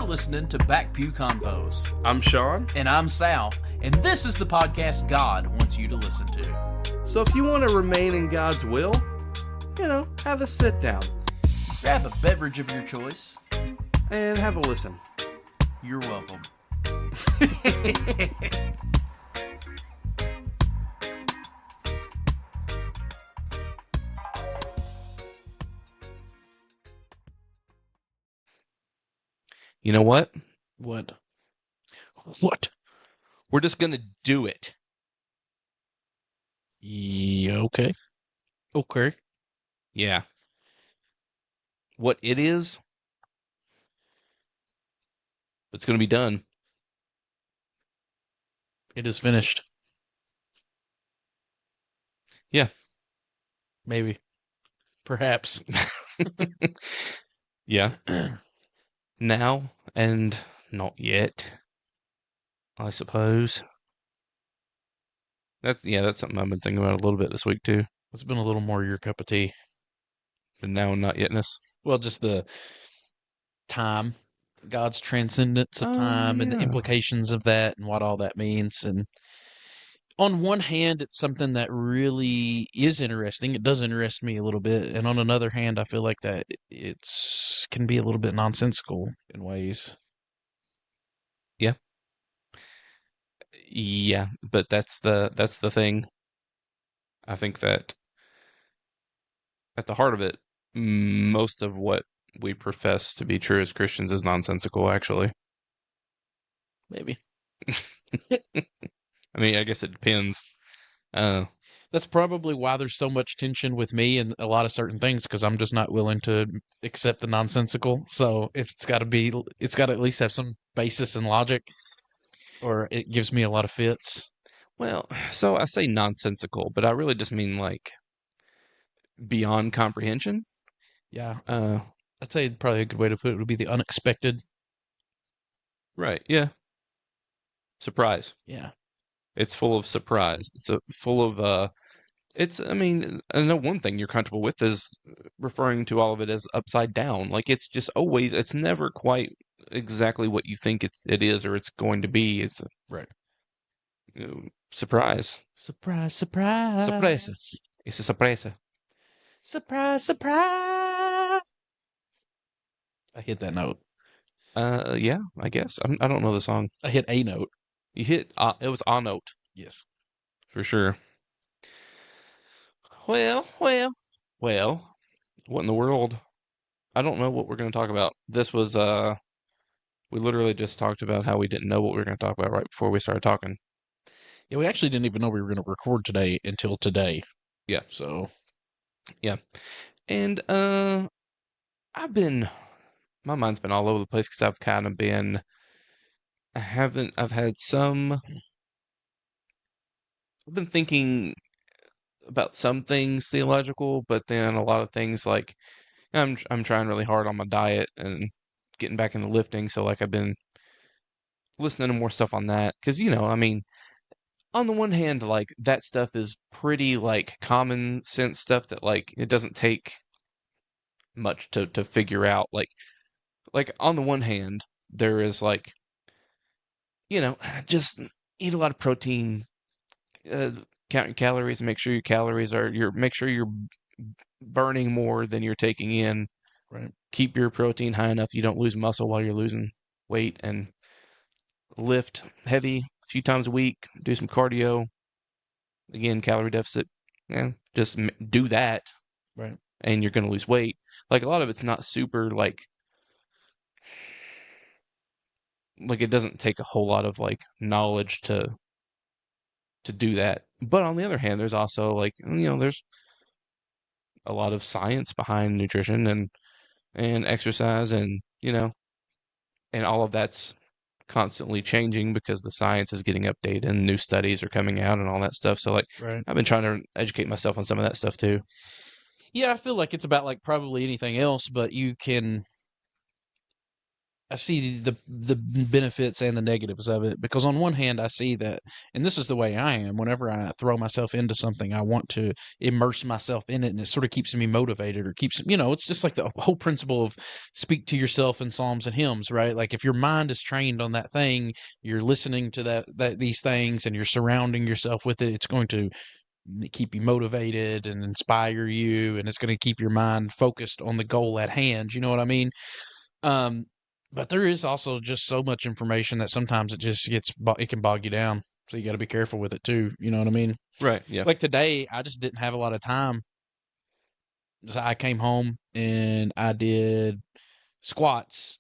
You're listening to Back Pew Convos. I'm Sean. And I'm Sal. And this is the podcast God wants you to listen to. So if you want to remain in God's will, have a sit down. Grab a beverage of your choice. And have a listen. You're welcome. You know what? What? We're just going to do it. Yeah, okay. Okay. Yeah. What it is, it's going to be done. It is finished. Yeah. Maybe. Perhaps. Yeah. Now and not yet, I suppose. That's something I've been thinking about a little bit this week too. It's been a little more your cup of tea. The now and not yetness. Well, just the time, God's transcendence of time and the implications of that and what all that means. And on one hand, it's something that really is interesting. It does interest me a little bit. And on another hand, I feel like that it's can be a little bit nonsensical in ways. Yeah. Yeah, but that's the thing. I think that at the heart of it, most of what we profess to be true as Christians is nonsensical, actually. Maybe. I mean, I guess it depends. That's probably why there's so much tension with me and a lot of certain things, because I'm just not willing to accept the nonsensical. So if it's got to at least have some basis and logic, or it gives me a lot of fits. Well, so I say nonsensical, but I really just mean like beyond comprehension. Yeah. I'd say probably a good way to put it would be the unexpected. Right. Yeah. Surprise. Yeah. It's full of surprise. It's full of I mean, I know one thing you're comfortable with is referring to all of it as upside down. Like it's just always, it's never quite exactly what you think it is or it's going to be. It's right. Surprise. Surprise, surprise. Surprises. It's a surprise. Surprise, surprise. I hit that note. Yeah, I guess. I don't know the song. I hit a note. You hit, it was a note. Yes. For sure. Well, what in the world? I don't know what we're going to talk about. This was, we literally just talked about how we didn't know what we were going to talk about right before we started talking. Yeah, we actually didn't even know we were going to record today until today. Yeah. So. Yeah. And, my mind's been all over the place because I've kind of been, I've been thinking about some things theological, but then a lot of things like I'm trying really hard on my diet and getting back into lifting. So like I've been listening to more stuff on that because, I mean, on the one hand, like that stuff is pretty like common sense stuff that like it doesn't take much to figure out. Like on the one hand, there is like, just eat a lot of protein, count your calories, and make sure your calories make sure you're burning more than you're taking in. Right. Keep your protein high enough you don't lose muscle while you're losing weight, and lift heavy a few times a week. Do some cardio. Again, calorie deficit. Yeah, just do that. Right. And you're going to lose weight. Like a lot of it's not super like it doesn't take a whole lot of like knowledge to do that. But on the other hand, there's also like, there's a lot of science behind nutrition and exercise and, and all of that's constantly changing because the science is getting updated and new studies are coming out and all that stuff. So like, right. I've been trying to educate myself on some of that stuff too. Yeah, I feel like it's about like probably anything else, but you can I see the benefits and the negatives of it, because on one hand I see that, and this is the way I am. Whenever I throw myself into something, I want to immerse myself in it, and it sort of keeps me motivated, or keeps, it's just like the whole principle of speak to yourself in psalms and hymns, right? Like if your mind is trained on that thing, you're listening to that these things, and you're surrounding yourself with it. It's going to keep you motivated and inspire you, and it's going to keep your mind focused on the goal at hand. You know what I mean? Um, but there is also just so much information that sometimes it can bog you down. So you got to be careful with it too. You know what I mean? Right. Yeah. Like today, I just didn't have a lot of time. So I came home and I did squats,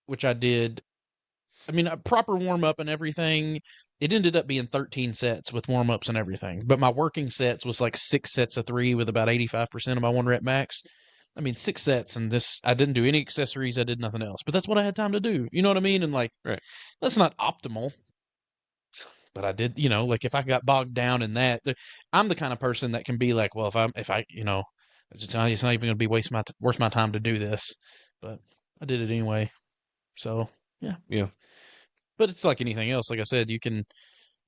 which I did. I mean, a proper warm up and everything. It ended up being 13 sets with warm ups and everything. But my working sets was like 6 sets of 3 with about 85% of my 1 rep max. I mean, 6 sets, and I didn't do any accessories. I did nothing else, but that's what I had time to do. You know what I mean? And like, Right. that's not optimal, but I did, like if I got bogged down in that, I'm the kind of person that can be like, well, if I, it's not even going to be worth my time to do this, but I did it anyway. So yeah. Yeah. But it's like anything else. Like I said, you can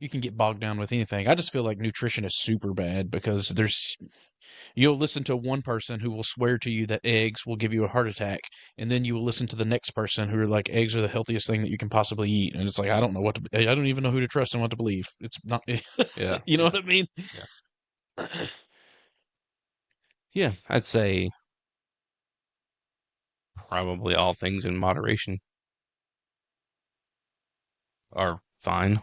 get bogged down with anything. I just feel like nutrition is super bad, because you'll listen to one person who will swear to you that eggs will give you a heart attack, and then you will listen to the next person who are like, eggs are the healthiest thing that you can possibly eat, and it's like, I don't even know who to trust and what to believe. It's not, Yeah. you know what I mean? Yeah. Yeah. I'd say probably all things in moderation are fine.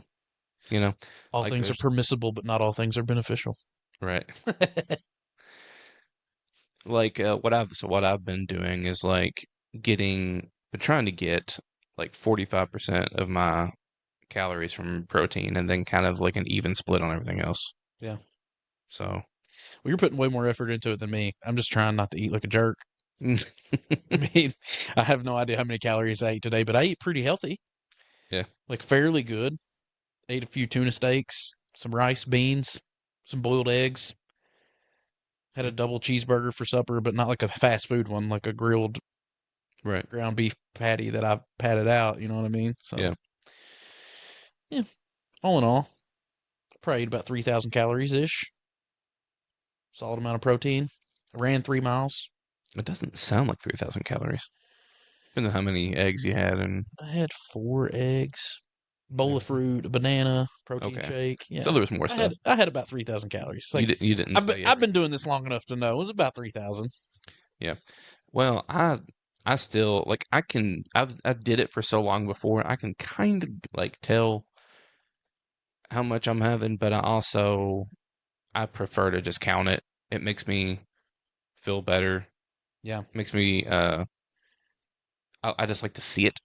All Like things are there's permissible, but not all things are beneficial. right. Like what I've been doing is like been trying to get like 45% of my calories from protein, and then kind of like an even split on everything else. Yeah. So, Well, you're putting way more effort into it than me. I'm just trying not to eat like a jerk. I mean, I have no idea how many calories I ate today, but I ate pretty healthy. yeah, Like fairly good. Ate a few tuna steaks, some rice, beans, some boiled eggs. Had a double cheeseburger for supper, but not like a fast food one, like a grilled right. ground beef patty that I patted out. You know what I mean? So, Yeah. yeah, all in all, probably ate about 3,000 calories ish. Solid amount of protein. I ran 3 miles. It doesn't sound like 3,000 calories. Depends on how many eggs you had, and I had 4 eggs, bowl of fruit, a banana, protein okay. shake. Yeah, So there was more I stuff. had about 3,000 calories. Like You didn't I've been, say I've every. been doing this long enough to know it was about 3,000. Yeah. Well, I still like I did it for so long before I can kind of like tell how much I'm having, but I prefer to just count it. It makes me feel better. Yeah. Makes me I just like to see it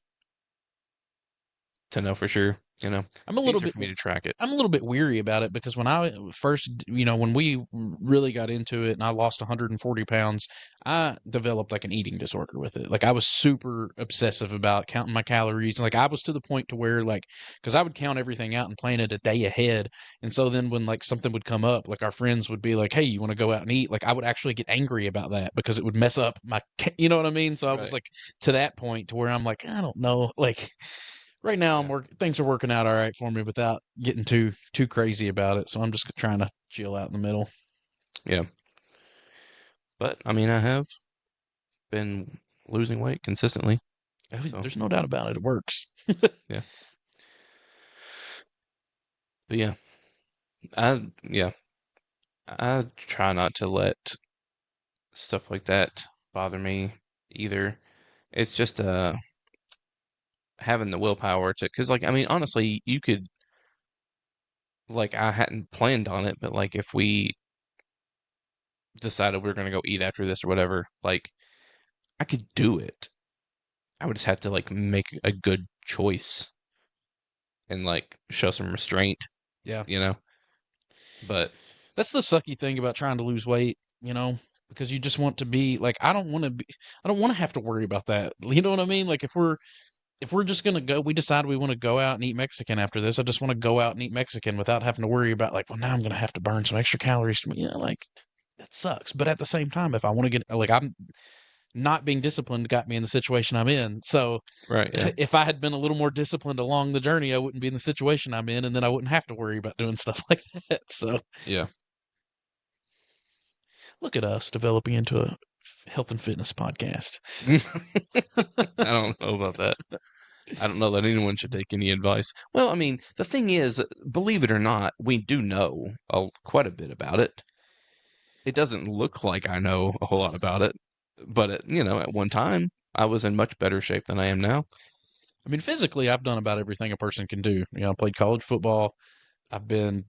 to know for sure. I'm a It's little easier bit for me to track it. I'm a little bit weary about it, because when I first, when we really got into it and I lost 140 pounds, I developed like an eating disorder with it. Like I was super obsessive about counting my calories. Like I was to the point to where like, because I would count everything out and plan it a day ahead. And so then when like something would come up, like our friends would be like, hey, you want to go out and eat? Like I would actually get angry about that, because it would mess up you know what I mean? So I was Right. like to that point to where I'm like, I don't know. Like, right now, Yeah. things are working out all right for me without getting too crazy about it. So I'm just trying to chill out in the middle. Yeah. But I mean, I have been losing weight consistently. So There's no doubt about it. It works. yeah. But yeah, I try not to let stuff like that bother me either. It's just having the willpower to, because like I mean, honestly, you could, like, I hadn't planned on it, but like if we decided we were gonna go eat after this or whatever, like I could do it. I would just have to like make a good choice and like show some restraint, Yeah. you know. But That's the sucky thing about trying to lose weight, because you just want to be like, I don't want to have to worry about that. You know what I mean? Like if we're just going to go, we decide we want to go out and eat Mexican after this. I just want to go out and eat Mexican without having to worry about like, well, now I'm going to have to burn some extra calories. Like that sucks. But at the same time, if I want to get like, not being disciplined got me in the situation I'm in. So Right. Yeah. if I had been a little more disciplined along the journey, I wouldn't be in the situation I'm in, and then I wouldn't have to worry about doing stuff like that. So Yeah. look at us developing into a health and fitness podcast. I don't know about that. I don't know that anyone should take any advice. Well, I mean, the thing is, believe it or not, we do know quite a bit about it. It doesn't look like I know a whole lot about it, but at one time I was in much better shape than I am now. I mean, physically, I've done about everything a person can do. I played college football. I've been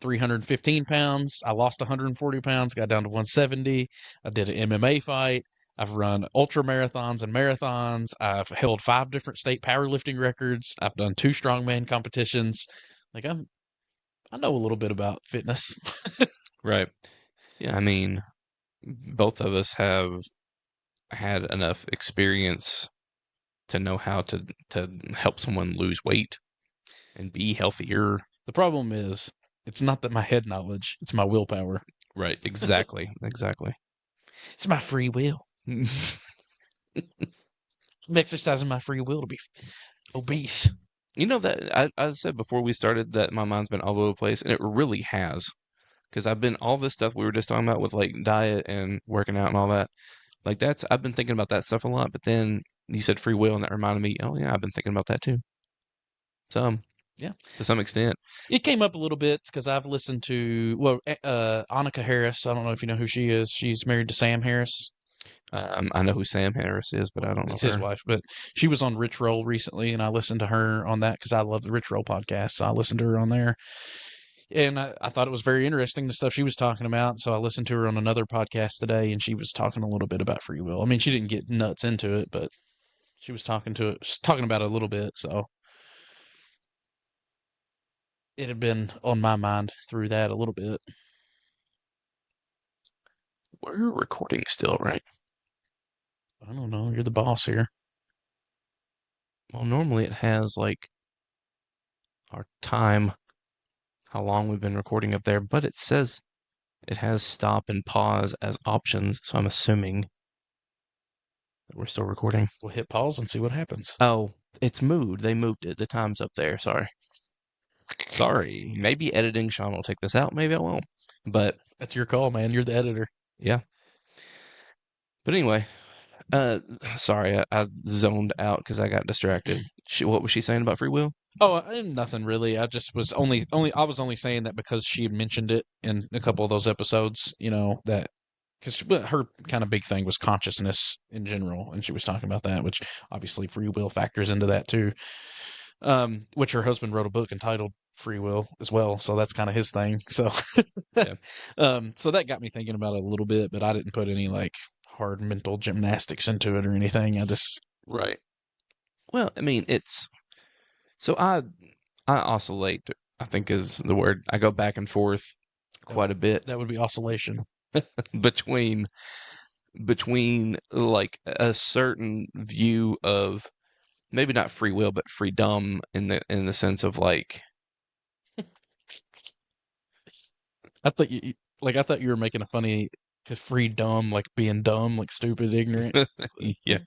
315 pounds. I lost 140 pounds, got down to 170. I did an MMA fight. I've run ultra marathons and marathons. I've held 5 different state powerlifting records. I've done 2 strongman competitions. Like I know a little bit about fitness. Right. Yeah, I mean, both of us have had enough experience to know how to help someone lose weight and be healthier. The problem is, it's not that my head knowledge, it's my willpower. Right. Exactly. Exactly. It's my free will. I'm exercising my free will to be obese. You know that I said before we started that my mind's been all over the place, and it really has. Because I've been all this stuff we were just talking about with like diet and working out and all that. Like I've been thinking about that stuff a lot. But then you said free will, and that reminded me. Oh yeah, I've been thinking about that too. Yeah, to some extent. It came up a little bit because I've listened to Annika Harris. I don't know if you know who she is. She's married to Sam Harris. I know who Sam Harris is, but I don't know He's his her. wife. But she was on Rich Roll recently, and I listened to her on that because I love the Rich Roll podcast. So I listened to her on there. And I thought it was very interesting, the stuff she was talking about. So I listened to her on another podcast today, and she was talking a little bit about free will. I mean, she didn't get nuts into it, but she was talking about it a little bit. So it had been on my mind through that a little bit. We're recording still, right? I don't know. You're the boss here. Well, normally it has like our time, how long we've been recording up there, but it says it has stop and pause as options, so I'm assuming that we're still recording. We'll hit pause and see what happens. Oh, it's moved. They moved it. The time's up there. Sorry. Maybe editing Sean will take this out. Maybe I won't. But that's your call, man. You're the editor. Yeah. But anyway, sorry, I zoned out because I got distracted. What was she saying about free will? Oh, nothing really. I just was only saying that because she had mentioned it in a couple of those episodes, that because her kind of big thing was consciousness in general, and she was talking about that, which obviously free will factors into that too. Which her husband wrote a book entitled Free Will as well, so that's kind of his thing. So, Yeah. So that got me thinking about it a little bit, but I didn't put any like hard mental gymnastics into it or anything. I just Right. Well, I mean, so I oscillate, I think is the word. I go back and forth quite a bit that would be oscillation. between like a certain view of maybe not free will, but freedom in the sense of like I thought you were making a funny free dumb, like being dumb, like stupid, ignorant. Yeah.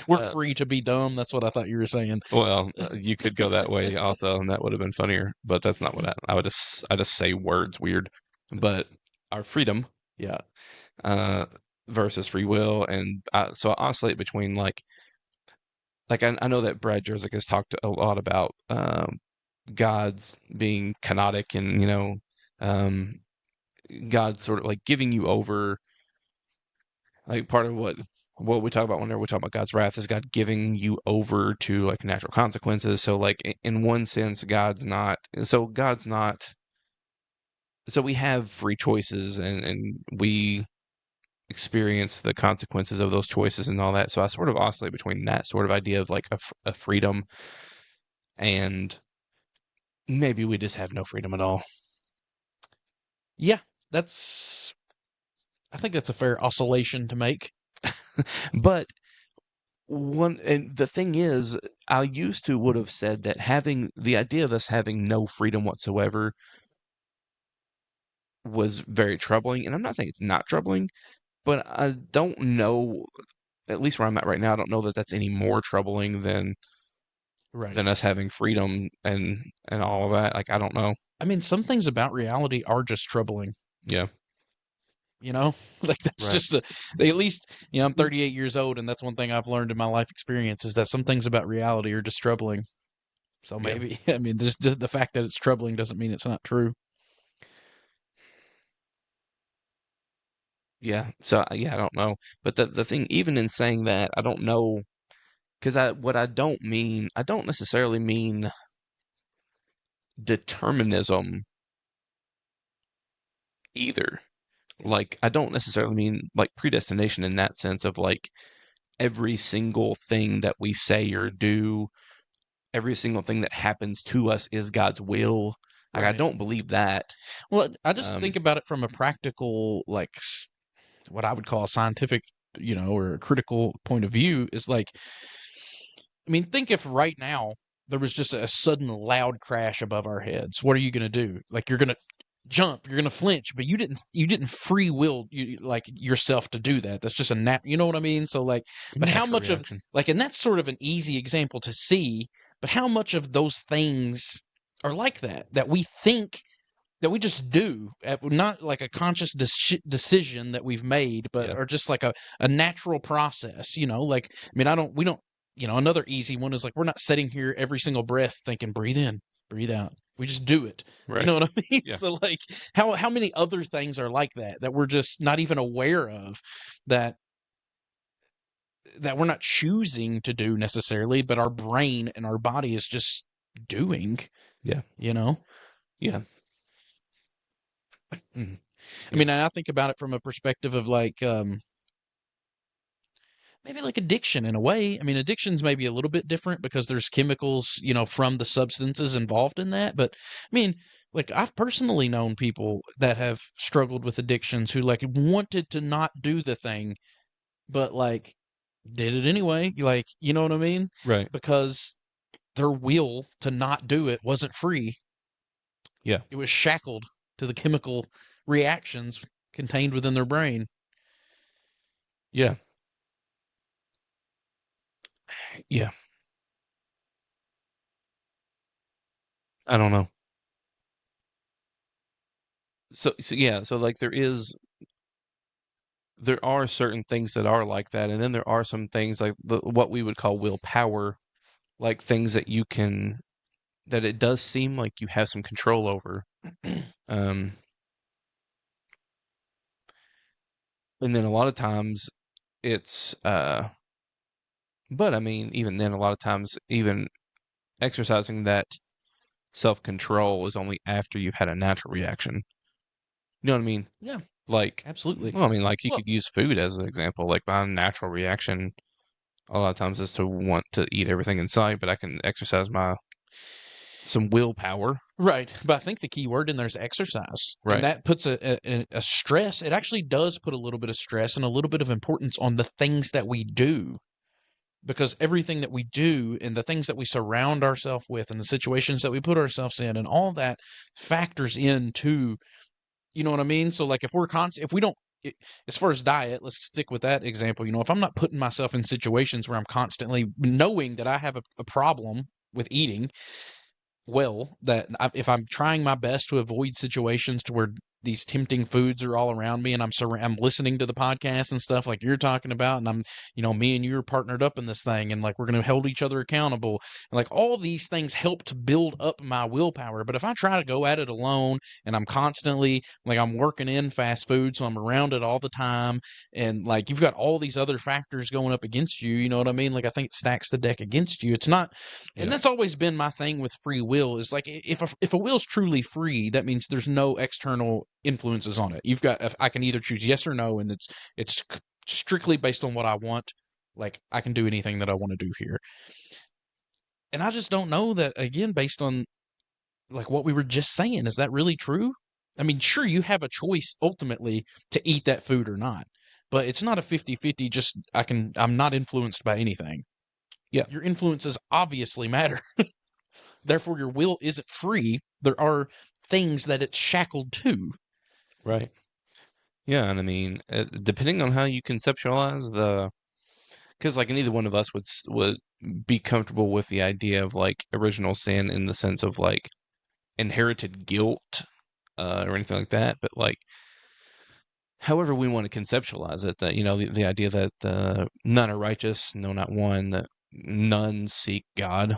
We're free to be dumb. That's what I thought you were saying. Well, you could go that way also, and that would have been funnier. But that's not what I would just say words weird. But our freedom, Yeah. versus free will, and so I oscillate between like I know that Brad Jerzik has talked a lot about God's being canonic, and God sort of like giving you over. Like part of what we talk about whenever we talk about God's wrath is God giving you over to like natural consequences. So like in one sense, God's not. So we have free choices, and we experience the consequences of those choices and all that. So I sort of oscillate between that sort of idea of like a freedom, and maybe we just have no freedom at all. Yeah, I think that's a fair oscillation to make. But and the thing is, I used to would have said that having the idea of us having no freedom whatsoever was very troubling. And I'm not saying it's not troubling, but I don't know at least where I'm at right now, I don't know that that's any more troubling Right. than us having freedom and all of that. Like, I don't know. I mean, some things about reality are just troubling. Yeah. You know, like that's Right. just they at least, I'm 38 years old, and that's one thing I've learned in my life experience is that some things about reality are just troubling. So Yeah. maybe, I mean, just the fact that it's troubling doesn't mean it's not true. Yeah. So yeah, I don't know. But the thing, even in saying that, I don't know, because I don't necessarily mean determinism either. Like, I don't necessarily mean like predestination in that sense of like every single thing that we say or do, every single thing that happens to us is God's will. Like, I Right. don't believe that. Well, I just Um, think about it from a practical, like what I would call a scientific, or a critical point of view is like, I mean, think if right now there was just a sudden loud crash above our heads. What are you going to do? Like you're going to jump, you're going to flinch, but you didn't free will like yourself to do that. That's just you know what I mean? So like, but how natural much of reaction. like, and that's sort of an easy example to see, but how much of those things are like that we think that we just do, not like a conscious decision that we've made, but Yeah. are just like a natural process, like, I mean, we don't, another easy one is like, we're not sitting here every single breath thinking, breathe in, breathe out. We just do it. You Right. know what I mean? Yeah. So like, how many other things are like that we're just not even aware of, that we're not choosing to do necessarily, but our brain and our body is just doing, Yeah. you know? Yeah. Mhm. I mean, and I think about it from a perspective of like, maybe like addiction in a way. I mean, addiction's maybe a little bit different because there's chemicals, from the substances involved in that. But I mean, like I've personally known people that have struggled with addictions who like wanted to not do the thing, but like did it anyway. Like, you know what I mean? Right. Because their will to not do it wasn't free. Yeah. It was shackled to the chemical reactions contained within their brain. Yeah. Yeah. I don't know. So yeah, so like there are certain things that are like that, and then there are some things like what we would call willpower, like things that it does seem like you have some control over. Um, and then a lot of times it's but I mean, even then, a lot of times, even exercising that self-control is only after you've had a natural reaction. You know what I mean? Yeah, Like, absolutely. well, I mean, like you Well, could use food as an example. Like my natural reaction a lot of times is to want to eat everything in sight, but I can exercise my some willpower. right, but I think the key word in there is exercise, and Right. that puts a stress. It actually does put a little bit of stress and a little bit of importance on the things that we do, because everything that we do and the things that we surround ourselves with and the situations that we put ourselves in and all that factors into, you know what I mean? So like if we don't, as far as diet, let's stick with that example. If I'm not putting myself in situations where I'm constantly knowing that I have a problem with eating, well, if I'm trying my best to avoid situations to where these tempting foods are all around me, and I'm listening to the podcast and stuff like you're talking about, and I'm, me and you are partnered up in this thing, and like we're going to hold each other accountable, and like all these things help to build up my willpower. But if I try to go at it alone, and I'm constantly like I'm working in fast food, so I'm around it all the time, and like you've got all these other factors going up against you, you know what I mean? Like I think it stacks the deck against you. It's not, and Yeah. that's always been my thing with free will is like if a will's truly free, that means there's no external influences on it. I can either choose yes or no, and it's strictly based on what I want. Like I can do anything that I want to do here. And I just don't know that, again, based on like what we were just saying, is that really true? I mean, sure, you have a choice ultimately to eat that food or not, but it's not a 50-50. Just I'm not influenced by anything. Yeah. Your influences obviously matter. Therefore, your will isn't free. There are things that it's shackled to. Right. Yeah, and I mean, depending on how you conceptualize because like neither one of us would be comfortable with the idea of like original sin in the sense of like inherited guilt or anything like that, but like however we want to conceptualize it, that the idea that none are righteous, no, not one, that none seek God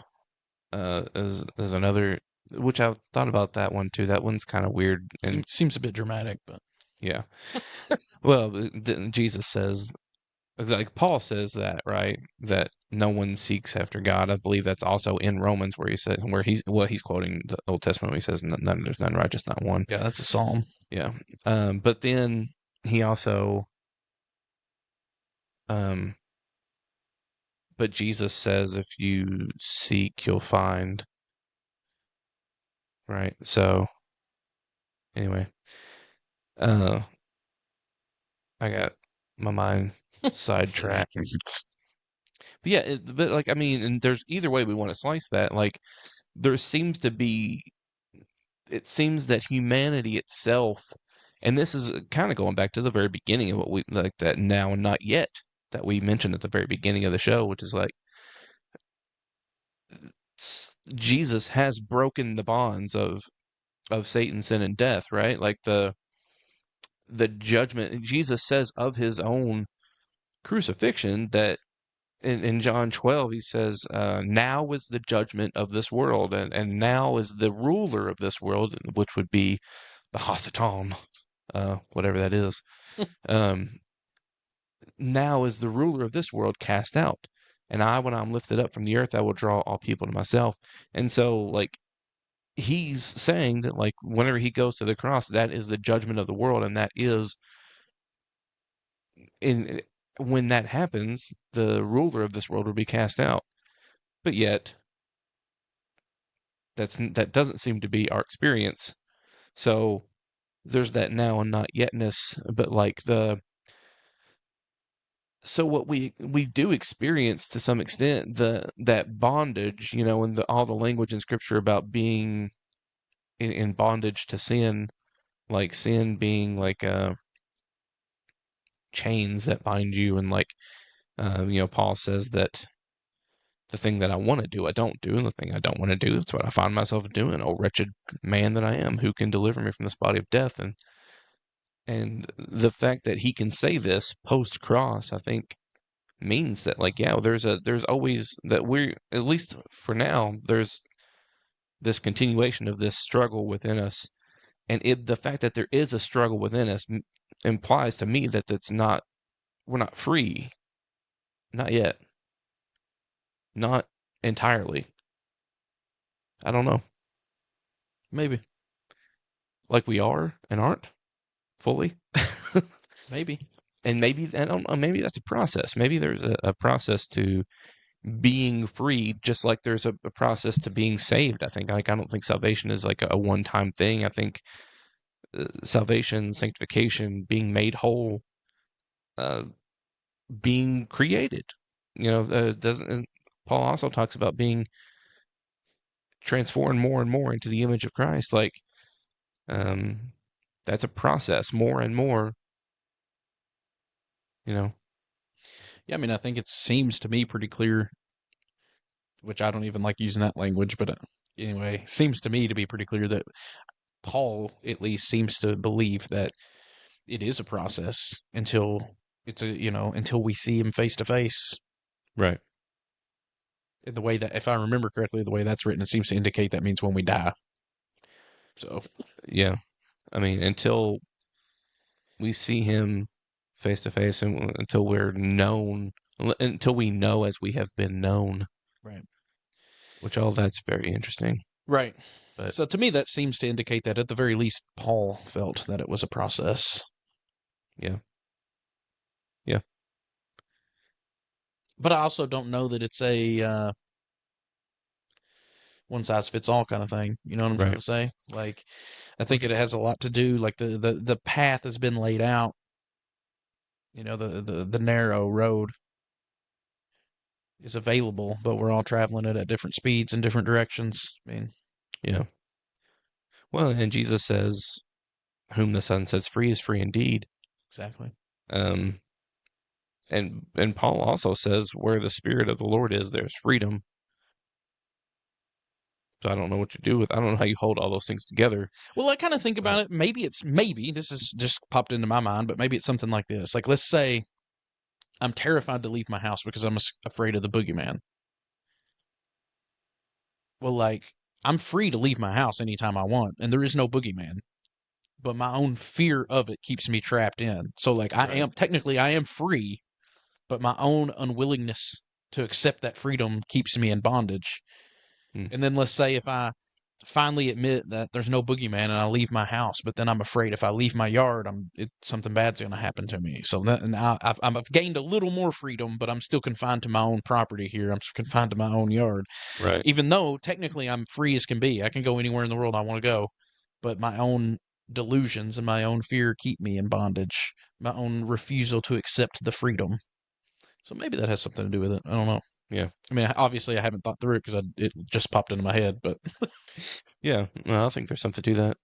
is another, which I've thought about that one too. That one's kind of weird, and Seems a bit dramatic, but yeah, well, Jesus says, like Paul says that, right? That no one seeks after God. I believe that's also in Romans where he says, he's quoting the Old Testament. Where he says, "None, there's none righteous, not one." yeah, that's a psalm. Yeah. But then he also, um, but Jesus says, if you seek, you'll find. Right. So anyway, uh, I got my mind sidetracked. But yeah, but like I mean, and there's either way we want to slice that. Like there seems to be, it seems that humanity itself, and this is kind of going back to the very beginning of what we like that now and not yet that we mentioned at the very beginning of the show, which is like Jesus has broken the bonds of Satan, sin, and death, right? Like the judgment Jesus says of his own crucifixion that in John 12 he says, now is the judgment of this world, and now is the ruler of this world, which would be the Hasatan, whatever that is. um, now is the ruler of this world cast out, and I, when I'm lifted up from the earth, I will draw all people to myself. And so like he's saying that like whenever he goes to the cross, that is the judgment of the world, and that is in when that happens, the ruler of this world will be cast out. But yet that doesn't seem to be our experience. So there's that now and not yetness, but like so what we do experience to some extent that bondage, and all the language in scripture about being in bondage to sin, like sin being like chains that bind you, and like Paul says that the thing that I want to do, I don't do, and the thing I don't want to do, that's what I find myself doing. Oh, wretched man that I am, who can deliver me from this body of death? And the fact that he can say this post cross, I think, means that like yeah, there's always that we're, at least for now, there's this continuation of this struggle within us, and the fact that there is a struggle within us implies to me that we're not free, not yet, not entirely. I don't know. Maybe. Like we are and aren't fully. Maybe. And maybe, I don't know, maybe that's a process. Maybe there's a process to being free, just like there's a process to being saved. I think, like, I don't think salvation is like a one-time thing. I think salvation, sanctification, being made whole, uh, being created, doesn't Paul also talks about being transformed more and more into the image of Christ. Like, um, that's a process, more and more, you know. Yeah, I mean, I think it seems to me pretty clear, which I don't even like using that language, but anyway, seems to me to be pretty clear that Paul at least seems to believe that it is a process until until we see him face to face. Right. The way that, if I remember correctly, the way that's written, it seems to indicate that means when we die. So, Yeah. I mean, until we see him face to face, and until we're known, until we know as we have been known. right. Which all that's very interesting. Right. But So to me, that seems to indicate that at the very least, Paul felt that it was a process. yeah. Yeah. But I also don't know that it's a one size fits all kind of thing. You know what I'm trying Right. to say? Like, I think it has a lot to do. Like the path has been laid out. The narrow road is available, but we're all traveling it at different speeds in different directions. I mean, Yeah. Well, and Jesus says, "Whom the Son sets free is free indeed." exactly. Um, and Paul also says where the Spirit of the Lord is, there's freedom. So I don't know what you do with. I don't know how you hold all those things together. Well, I kind of think about But it. Maybe this is just popped into my mind, but maybe it's something like this. Like, let's say I'm terrified to leave my house because I'm afraid of the boogeyman. Well, like, I'm free to leave my house anytime I want, and there is no boogeyman. But my own fear of it keeps me trapped in. So, like, right. I am free, but my own unwillingness to accept that freedom keeps me in bondage. Hmm. And then let's say if I finally admit that there's no boogeyman and I leave my house, but then I'm afraid if I leave my yard, something bad's going to happen to me. So that, and I've gained a little more freedom, but I'm still confined to my own property here. I'm confined to my own yard, Right. even though technically I'm free as can be. I can go anywhere in the world I want to go, but my own delusions and my own fear keep me in bondage. My own refusal to accept the freedom. So maybe that has something to do with it. I don't know. Yeah. I mean, obviously, I haven't thought through it because it just popped into my head. But Yeah. Well, I think there's something to that.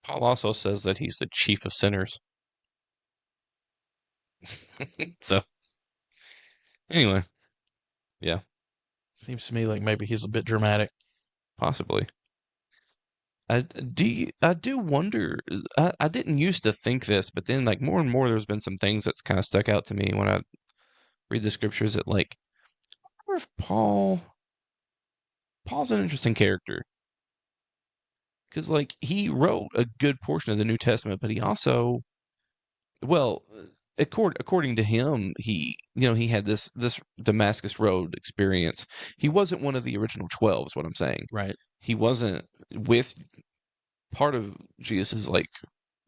Paul also says that he's the chief of sinners. So anyway, yeah, seems to me like maybe he's a bit dramatic. possibly. I do wonder. I didn't used to think this, but then like more and more, there's been some things that's kind of stuck out to me when I read the scriptures. That like, I wonder if Paul's an interesting character because like he wrote a good portion of the New Testament, but he also, well, according to him, he had this Damascus Road experience. He wasn't one of the original 12, is what I'm saying. Right. He wasn't with part of Jesus's like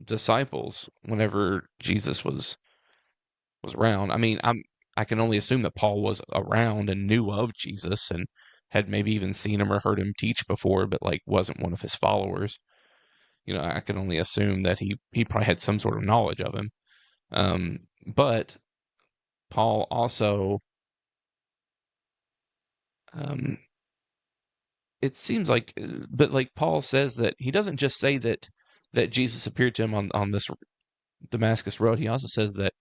disciples whenever Jesus was around. I mean, I can only assume that Paul was around and knew of Jesus and had maybe even seen him or heard him teach before, but like wasn't one of his followers. I can only assume that he probably had some sort of knowledge of him. But Paul also, um, it seems like, but like Paul says that he doesn't just say that Jesus appeared to him on this Damascus road. He also says that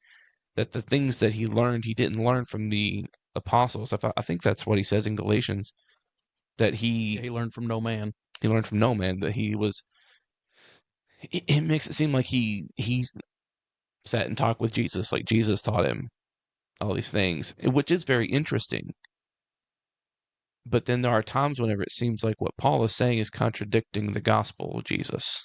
the things that he learned, he didn't learn from the apostles. I think that's what he says in Galatians, that Yeah, he learned from no man. he learned from no man, that he was. It makes it seem like he sat and talked with Jesus, like Jesus taught him all these things, which is very interesting. But then there are times whenever it seems like what Paul is saying is contradicting the gospel of Jesus.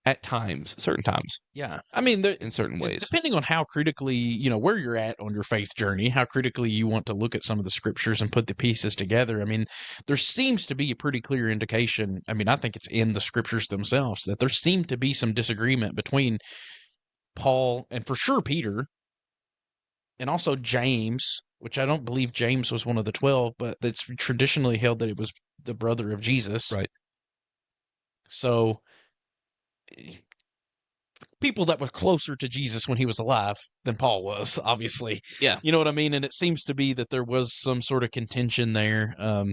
At times, certain times, Yeah, I mean, in certain ways. depending on how critically, where you're at on your faith journey, how critically you want to look at some of the scriptures and put the pieces together. I mean, there seems to be a pretty clear indication. I mean, I think it's in the scriptures themselves that there seemed to be some disagreement between Paul and for sure Peter and also James, which I don't believe James was one of the 12, but it's traditionally held that it was the brother of Jesus. Right. So people that were closer to Jesus when he was alive than Paul was, obviously. Yeah. You know what I mean? And it seems to be that there was some sort of contention there. I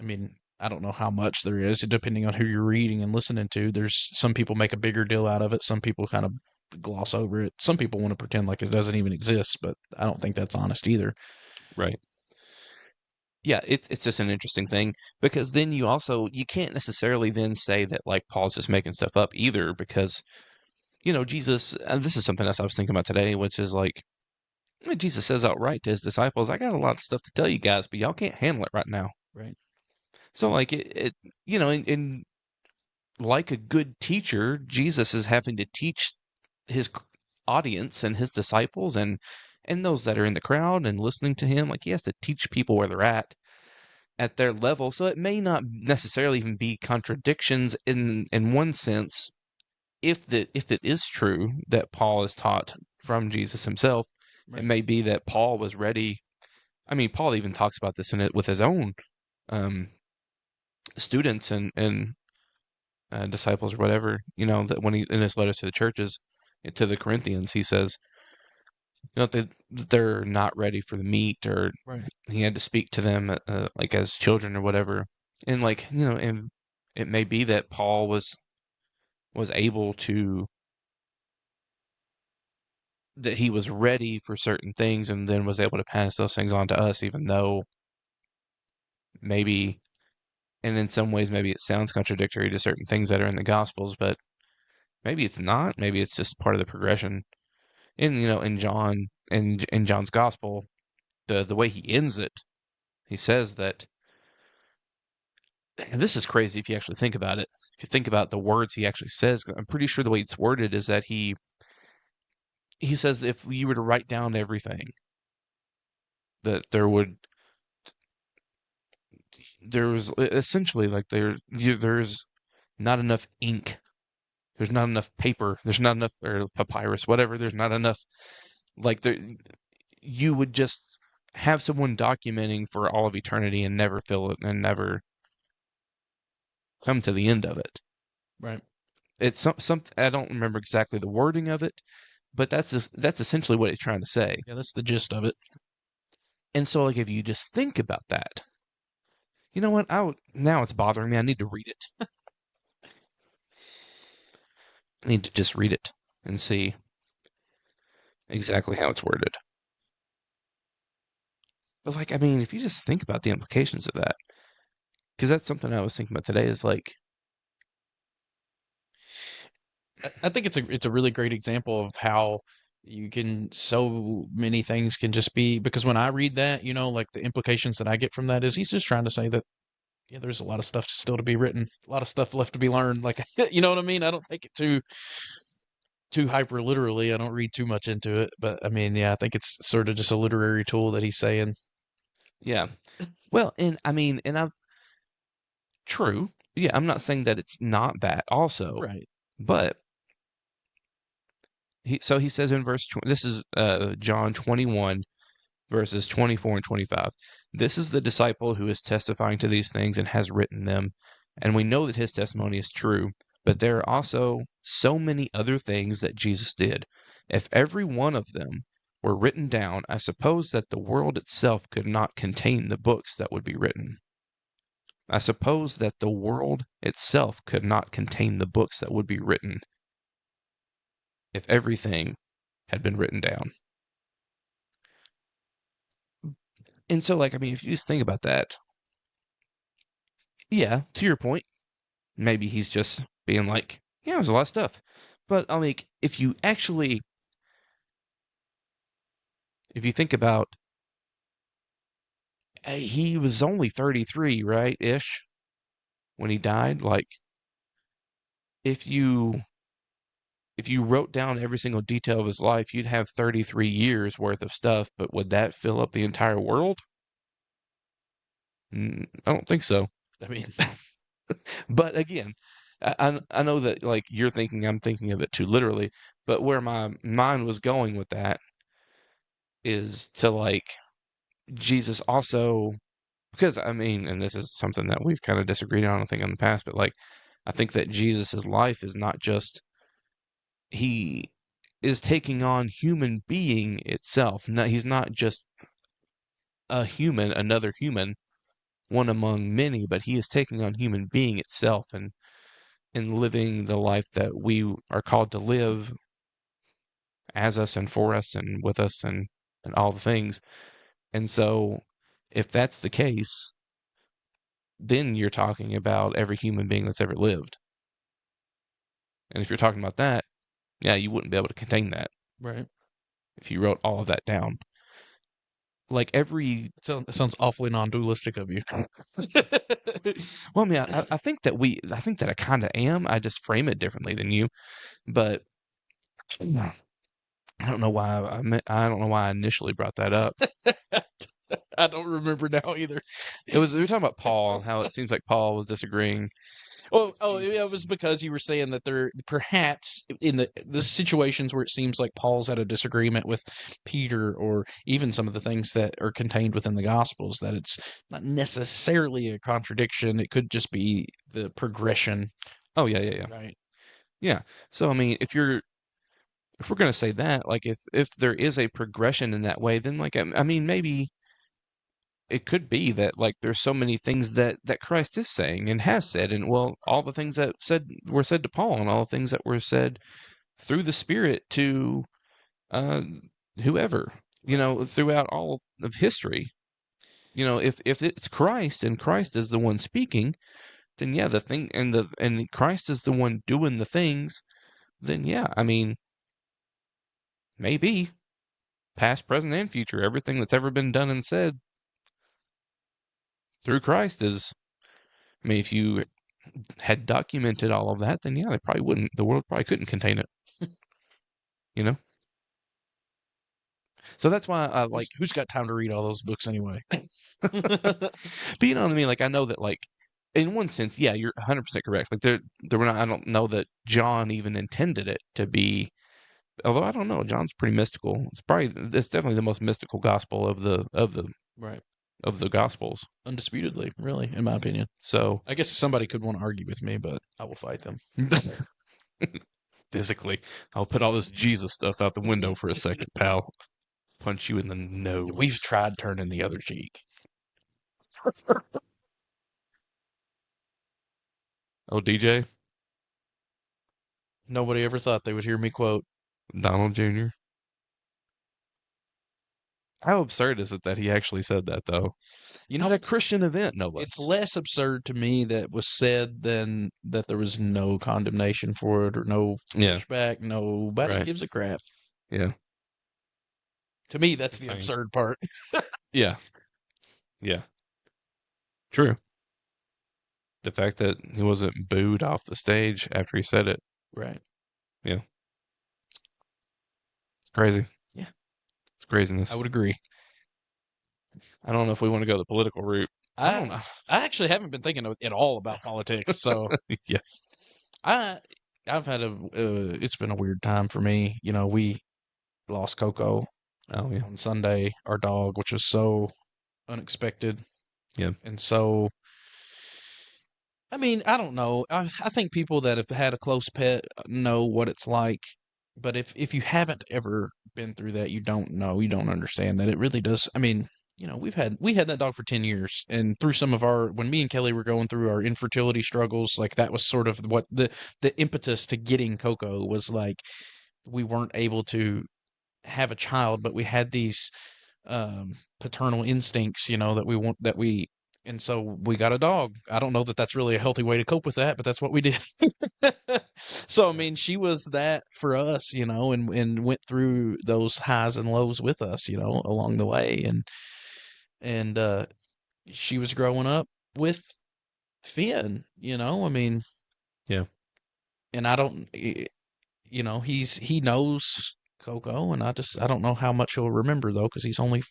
mean, I don't know how much there is, depending on who you're reading and listening to. There's some people make a bigger deal out of it. Some people kind of gloss over it. Some people want to pretend like it doesn't even exist, but I don't think that's honest either. Right. Yeah, it's just an interesting thing because then you can't necessarily then say that like Paul's just making stuff up either because Jesus, and this is something else I was thinking about today, which is like Jesus says outright to his disciples, "I got a lot of stuff to tell you guys, but y'all can't handle it right now." Right. So like in like a good teacher, Jesus is having to teach his audience and his disciples and those that are in the crowd and listening to him, like he has to teach people where they're at their level. So it may not necessarily even be contradictions in one sense, if it is true that Paul is taught from Jesus himself. Right. It may be that Paul was ready. I mean, Paul even talks about this in it with his own students and disciples or whatever. That when he in his letters to the churches, to the Corinthians, he says, that they're not ready for the meat, or Right. he had to speak to them like as children or whatever. And like and it may be that Paul was able to that he was ready for certain things and then was able to pass those things on to us, even though maybe, and in some ways, maybe it sounds contradictory to certain things that are in the Gospels, but maybe it's not. Maybe it's just part of the progression. In John, in John's Gospel, the way he ends it, he says that, and this is crazy if you actually think about it. If you think about the words he actually says, I'm pretty sure the way it's worded is that he says if you were to write down everything, that there was essentially like there's not enough ink, there's not enough paper, there's not enough, or papyrus, whatever, there's not enough, like there, you would just have someone documenting for all of eternity and never fill it and never come to the end of it. Right. It's some I don't remember exactly the wording of it, but that's essentially what he's trying to say. Yeah, that's the gist of it. And so, like, if you just think about that, you know what? Now it's bothering me. I need to read it. I need to just read it and see exactly how it's worded. But, like, I mean, if you just think about the implications of that, because that's something I was thinking about today, is like, I think it's a really great example of how so many things can just be, because when I read that, like the implications that I get from that is he's just trying to say that, yeah, there's a lot of stuff still to be written, a lot of stuff left to be learned. Like, you know what I mean? I don't take it too hyper literally. I don't read too much into it, but I mean, yeah, I think it's sort of just a literary tool that he's saying. yeah. Well, and I mean, and I've true. Yeah, I'm not saying that it's not that also, Right. but he says in this is John 21 verses 24 and 25. This is the disciple who is testifying to these things and has written them, and we know that his testimony is true, but there are also so many other things that Jesus did. If every one of them were written down, I suppose that the world itself could not contain the books that would be written. I suppose that the world itself could not contain the books that would be written if everything had been written down. And so, like, I mean, if you just think about that, yeah, to your point, maybe he's just being like, yeah, there's a lot of stuff. But I mean, if you think about, he was only 33, right, ish, when he died. Like, if you wrote down every single detail of his life, you'd have 33 years worth of stuff, but would that fill up the entire world? I don't think so. I mean, but again, I know that, like, you're thinking I'm thinking of it too literally, but where my mind was going with that is to, like, Jesus also, because I mean, and this is something that we've kind of disagreed on, I think, in the past, but like, I think that Jesus's life is not just, he is taking on human being itself. No, he's not just a human, another human, one among many, but he is taking on human being itself and living the life that we are called to live as us and for us and with us and all the things. And so, if that's the case, then you're talking about every human being that's ever lived. And if you're talking about that, yeah, you wouldn't be able to contain that. right. If you wrote all of that down. Like every. It sounds awfully non-dualistic of you. Well, I mean, I think that I kind of am. I just frame it differently than you. But I don't know why I don't know why I initially brought that up. I don't remember now either. We were talking about Paul, how it seems like Paul was disagreeing. Oh, yeah, it was because you were saying that there perhaps in the situations where it seems like Paul's at a disagreement with Peter, or even some of the things that are contained within the Gospels, that it's not necessarily a contradiction. It could just be the progression. Oh yeah. Right. Yeah. So I mean, if we're gonna say that, like, if there is a progression in that way, then, like, I mean, maybe it could be that, like, there's so many things that Christ is saying and has said, and, well, all the things that were said to Paul, and all the things that were said through the Spirit to uh, whoever, throughout all of history. If it's Christ and Christ is the one speaking, then yeah, the thing and Christ is the one doing the things, then yeah, I mean, maybe past, present, and future, everything that's ever been done and said through Christ is. I mean, if you had documented all of that, then yeah, they probably wouldn't. The world probably couldn't contain it. You know. So that's why I like. Who's got time to read all those books anyway? But you know what I mean? Like, I know that, like, in one sense, yeah, you're 100% correct. Like, there were not. I don't know that John even intended it to be. Although I don't know, John's pretty mystical. It's definitely the most mystical gospel Right. of the gospels. Undisputedly, really, in my opinion. So I guess somebody could want to argue with me, but I will fight them. physically, I'll put all this Jesus stuff out the window for a second, pal. Punch you in the nose. We've tried turning the other cheek. Oh, DJ, Nobody ever thought they would hear me quote. Donald Jr. How absurd is it that he actually said that, though? You At know, a Christian event, no less. it's less absurd to me that was said than that there was no condemnation for it or no Yeah. pushback. Nobody Right. gives a crap. Yeah. To me, that's the Insane. absurd part. Yeah. Yeah. True. The fact that he wasn't booed off the stage after he said it. Right. Yeah. It's crazy. Yeah. It's craziness. I would agree. I don't know if we want to go the political route. I don't know. I actually haven't been thinking at all about politics, so Yeah. I've had it's been a weird time for me. You know, we lost CoCo Oh, yeah. on Sunday, our dog, which was so unexpected. Yeah. And so, I mean, I don't know. I think people that have had a close pet know what it's like. But if you haven't ever been through that, you don't know. You don't understand that it really does. I mean, you know, we had that dog for 10 years, and through some of our when me and Kelly were going through our infertility struggles, like that was sort of what the impetus to getting CoCo was like. We weren't able to have a child, but we had these paternal instincts, you know, that we want that we and so we got a dog. I don't know that that's really a healthy way to cope with that, but that's what we did. So I mean, she was that for us, you know, and went through those highs and lows with us, you know, along the way, and she was growing up with Finn, you know. I mean, Yeah. and I don't, you know, he knows CoCo, and I don't know how much he'll remember though, because he's only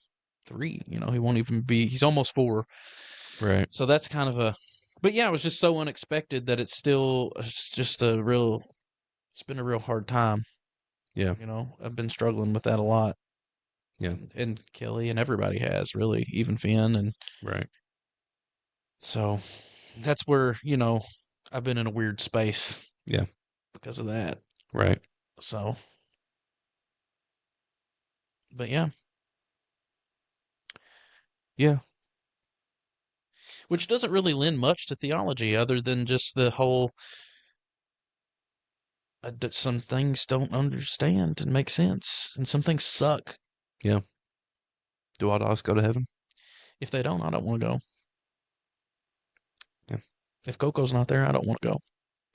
3. You know, he won't even be. He's almost 4. Right. So that's kind of a. But yeah, it was just so unexpected that it's just a real. It's been a real hard time. Yeah. You know, I've been struggling with that a lot. Yeah. And Kelly and everybody has really, even Finn, and Right. so that's where, you know, I've been in a weird space. Yeah. Because of that. Right. So. But yeah. Yeah. Which doesn't really lend much to theology other than just the whole that some things don't understand and make sense, and some things suck. Yeah. Do all dogs go to heaven? If they don't, I don't want to go. Yeah. If CoCo's not there, I don't want to go.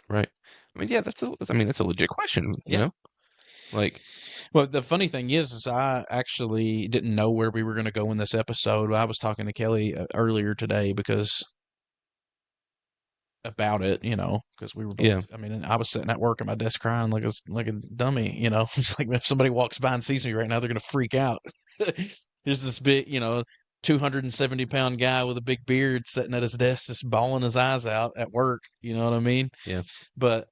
Right. I mean, yeah, that's a legit question, you know? Like, well, the funny thing is I actually didn't know where we were going to go in this episode. I was talking to Kelly earlier today about it, you know, because we were both, Yeah. I mean, I was sitting at work at my desk crying like a dummy, you know. It's like if somebody walks by and sees me right now, they're going to freak out. Here's this big, you know, 270-pound guy with a big beard sitting at his desk just bawling his eyes out at work, you know what I mean? Yeah. But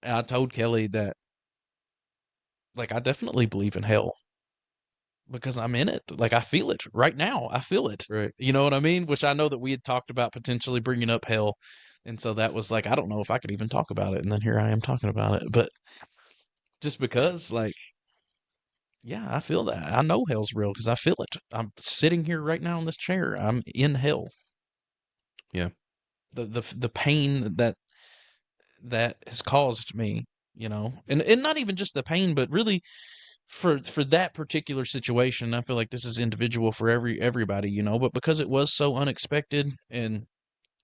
I told Kelly that, like, I definitely believe in hell because I'm in it. Like, I feel it right now. I feel it. Right. You know what I mean? Which I know that we had talked about potentially bringing up hell. And so that was like, I don't know if I could even talk about it. And then here I am talking about it. But just because, like, yeah, I feel that. I know hell's real because I feel it. I'm sitting here right now in this chair. I'm in hell. Yeah. The pain that has caused me, you know, and not even just the pain, but really for that particular situation, I feel like this is individual for everybody, but because it was so unexpected, and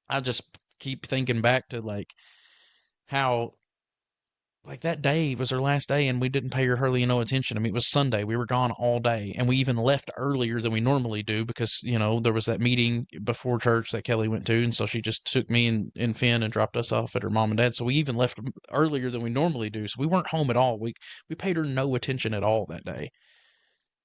I just keep thinking back to like how like that day was her last day and we didn't pay her hardly no attention. I mean, it was Sunday. We were gone all day and we even left earlier than we normally do because, there was that meeting before church that Kelly went to. And so she just took me and Finn and dropped us off at her mom and dad. So we even left earlier than we normally do. So we weren't home at all. We paid her no attention at all that day.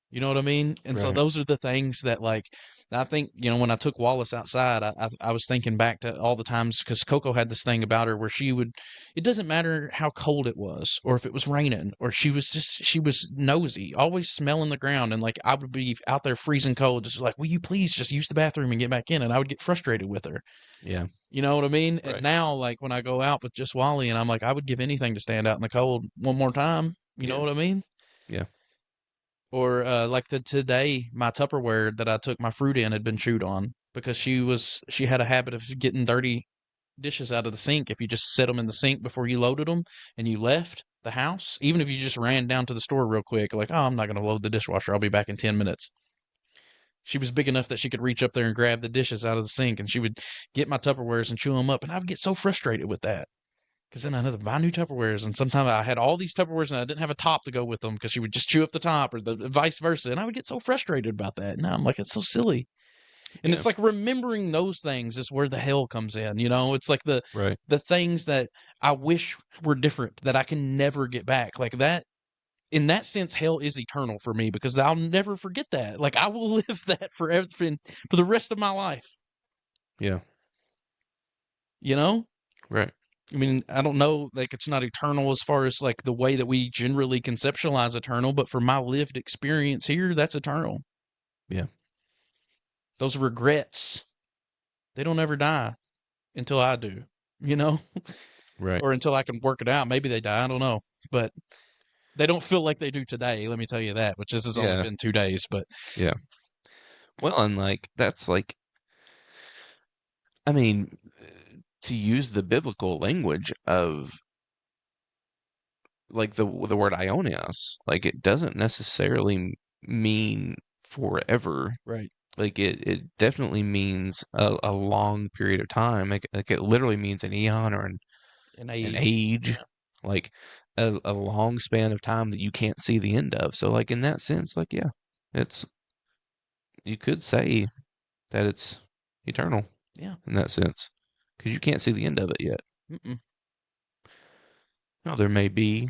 You know what I mean? And so Right. those are the things that like I think, when I took Wallace outside, I was thinking back to all the times because CoCo had this thing about her where it doesn't matter how cold it was or if it was raining or she was nosy, always smelling the ground. And like I would be out there freezing cold, just like, will you please just use the bathroom and get back in? And I would get frustrated with her. Yeah. You know what I mean? And Right. now, like when I go out with just Wally and I'm like, I would give anything to stand out in the cold one more time. You know Yeah. what I mean? Yeah. Or like today, my Tupperware that I took my fruit in had been chewed on because she had a habit of getting dirty dishes out of the sink if you just set them in the sink before you loaded them and you left the house. Even if you just ran down to the store real quick, like, oh, I'm not going to load the dishwasher. I'll be back in 10 minutes. She was big enough that she could reach up there and grab the dishes out of the sink, and she would get my Tupperwares and chew them up, and I would get so frustrated with that. Because then I had to buy new Tupperwares, and sometimes I had all these Tupperwares and I didn't have a top to go with them because she would just chew up the top or the vice versa. And I would get so frustrated about that. Now I'm like, it's so silly. And Yeah. it's like remembering those things is where the hell comes in. It's like Right. the things that I wish were different that I can never get back. Like that, in that sense, hell is eternal for me because I'll never forget that. Like I will live that forever for the rest of my life. Yeah. You know? Right. I mean, I don't know, like it's not eternal as far as like the way that we generally conceptualize eternal, but for my lived experience here, that's eternal. Yeah. Those regrets, they don't ever die until I do, you know, Right. or until I can work it out. Maybe they die, I don't know, but they don't feel like they do today. Let me tell you that, which this has only Yeah. been 2 days, but Yeah. Well, and like that's like, I mean, to use the biblical language of like the word aionios, like it doesn't necessarily mean forever. right. Like it definitely means a long period of time. Like it literally means an eon or An an age. age, Yeah. like a long span of time that you can't see the end of. So like in that sense, like yeah, it's you could say that it's eternal Yeah. in that sense because you can't see the end of it yet. Mm-mm. Now there may be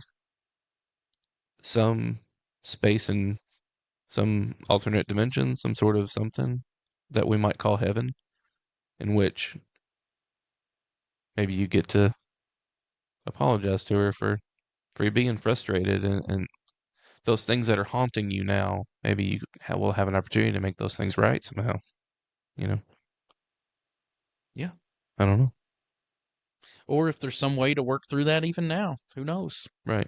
some space in some alternate dimension, some sort of something that we might call heaven, in which maybe you get to apologize to her for you being frustrated and those things that are haunting you now. Maybe you will have an opportunity to make those things right somehow. You know, Yeah. I don't know. Or if there's some way to work through that even now, who knows? Right?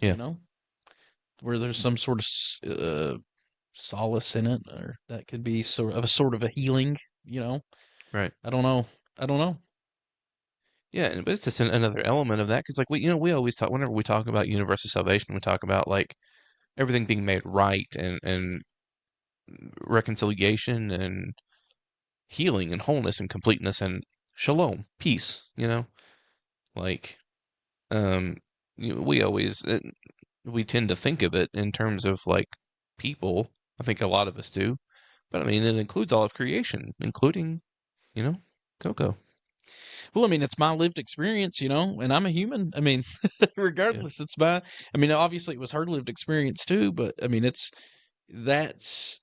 You Yeah. know, where there's some sort of solace in it, or that could be sort of a healing. Right. I don't know. I don't know. Yeah, but it's just another element of that because, like, we always talk whenever we talk about universal salvation, we talk about like everything being made right and reconciliation and healing and wholeness and completeness and shalom, peace. Like um, we always we tend to think of it in terms of like people. I think a lot of us do, but I mean it includes all of creation, including you know CoCo. Well, I mean, it's my lived experience, and I'm a human. I mean, Yeah, regardless, it's my. I mean, obviously, it was her lived experience too, but I mean, that's.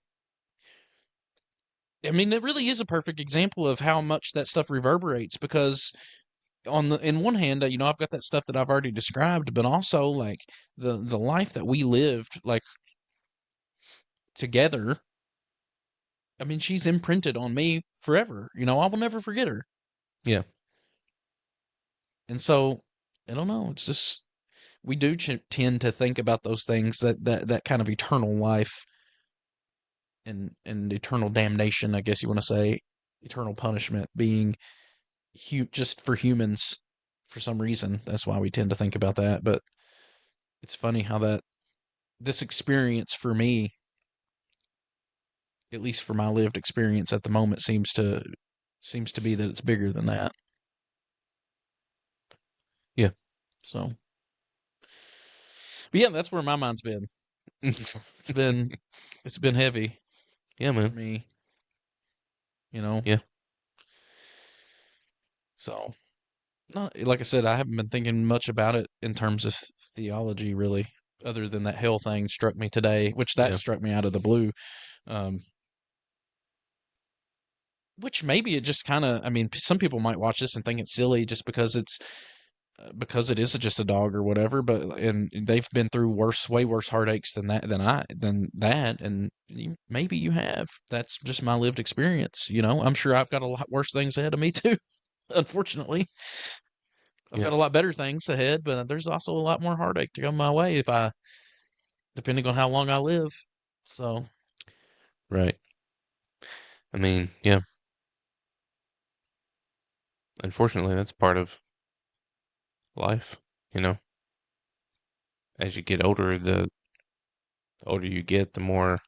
I mean, it really is a perfect example of how much that stuff reverberates because in one hand, I've got that stuff that I've already described, but also like the life that we lived like together. I mean, she's imprinted on me forever. I will never forget her. yeah, And so, I don't know. It's just we do tend to think about those things that kind of eternal life and eternal damnation, I guess you want to say, eternal punishment being just for humans for some reason. That's why we tend to think about that. But it's funny how this experience for me, at least for my lived experience at the moment, seems to be that it's bigger than that. Yeah. So, but yeah, that's where my mind's been. It's been it's been heavy Yeah, for man. me, you know. Yeah. So, not like I said, I haven't been thinking much about it in terms of theology, really, other than that hell thing struck me today, which that Yeah. struck me out of the blue. Um, which maybe it just kind of, I mean, some people might watch this and think it's silly just because it is just a dog or whatever, but and they've been through way worse heartaches than that, and maybe you have. That's just my lived experience, you know. I'm sure I've got a lot worse things ahead of me too. Unfortunately, I've Yeah. got a lot better things ahead, but there's also a lot more heartache to come my way if I, depending on how long I live. So, Right. I mean, yeah. Unfortunately, that's part of life, you know. As you get older, the older you get, the more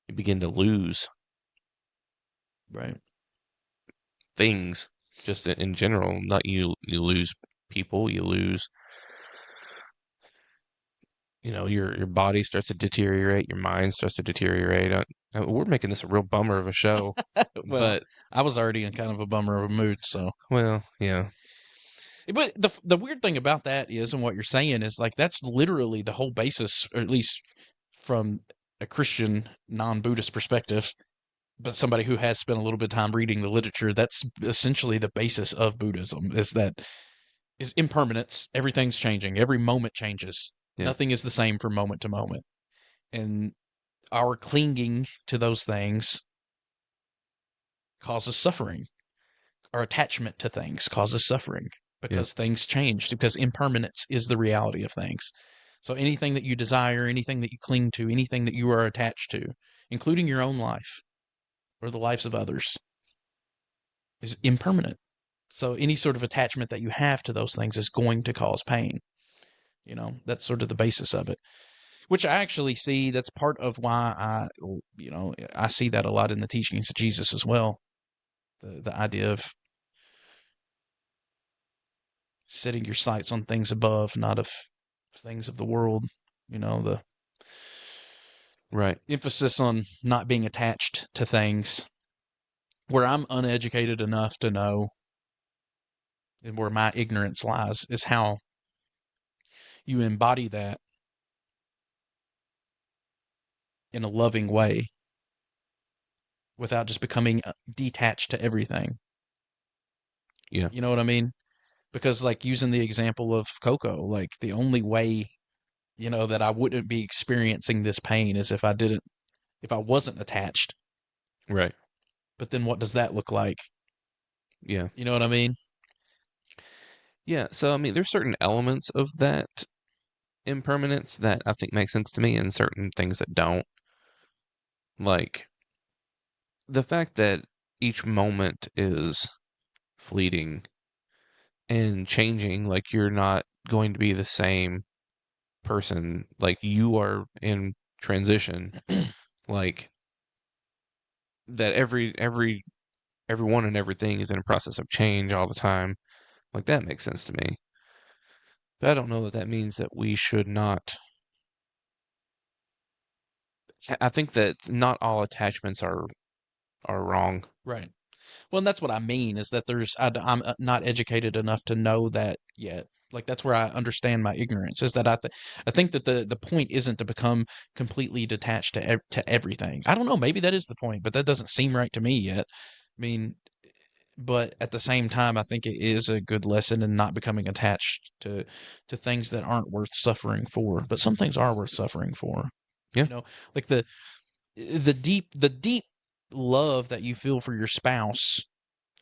you begin to lose right, things just in general. Not you lose people, you lose, your body starts to deteriorate, your mind starts to deteriorate. We're making this a real bummer of a show, well, but I was already in kind of a bummer of a mood, so. well, yeah, But the weird thing about that is, and what you're saying is like that's literally the whole basis, or at least from a Christian non-Buddhist perspective, but somebody who has spent a little bit of time reading the literature, that's essentially the basis of Buddhism, is impermanence. Everything's changing. Every moment changes. yeah, Nothing is the same from moment to moment. And our clinging to those things causes suffering. Our attachment to things causes suffering yeah, because things change, because impermanence is the reality of things. So anything that you desire, anything that you cling to, anything that you are attached to, including your own life or the lives of others, is impermanent. So any sort of attachment that you have to those things is going to cause pain. You know, that's sort of the basis of it, which I actually see that's part of why I see that a lot in the teachings of Jesus as well. The idea of setting your sights on things above, not of things of the world. You know, the right, emphasis on not being attached to things where I'm uneducated enough to know, and where my ignorance lies, is how you embody that in a loving way without just becoming detached to everything. yeah, You know what I mean? Because, like, using the example of CoCo, like, the only way, that I wouldn't be experiencing this pain is if I wasn't attached. right, But then what does that look like? yeah, You know what I mean? yeah. So I mean, there's certain elements of that impermanence that I think make sense to me, and certain things that don't. Like the fact that each moment is fleeting and changing, like you're not going to be the same person, like you are in transition, like that everyone and everything is in a process of change all the time. Like that makes sense to me. But I don't know that that means that we should not. I think that not all attachments are wrong. Right. Well, and that's what I mean is that I'm not educated enough to know that yet. Like that's where I understand my ignorance is that I think that the point isn't to become completely detached to everything. I don't know, maybe that is the point, but that doesn't seem right to me yet. I mean, but at the same time, I think it is a good lesson in not becoming attached to things that aren't worth suffering for. But some things are worth suffering for. Yeah, You know, like the deep love that you feel for your spouse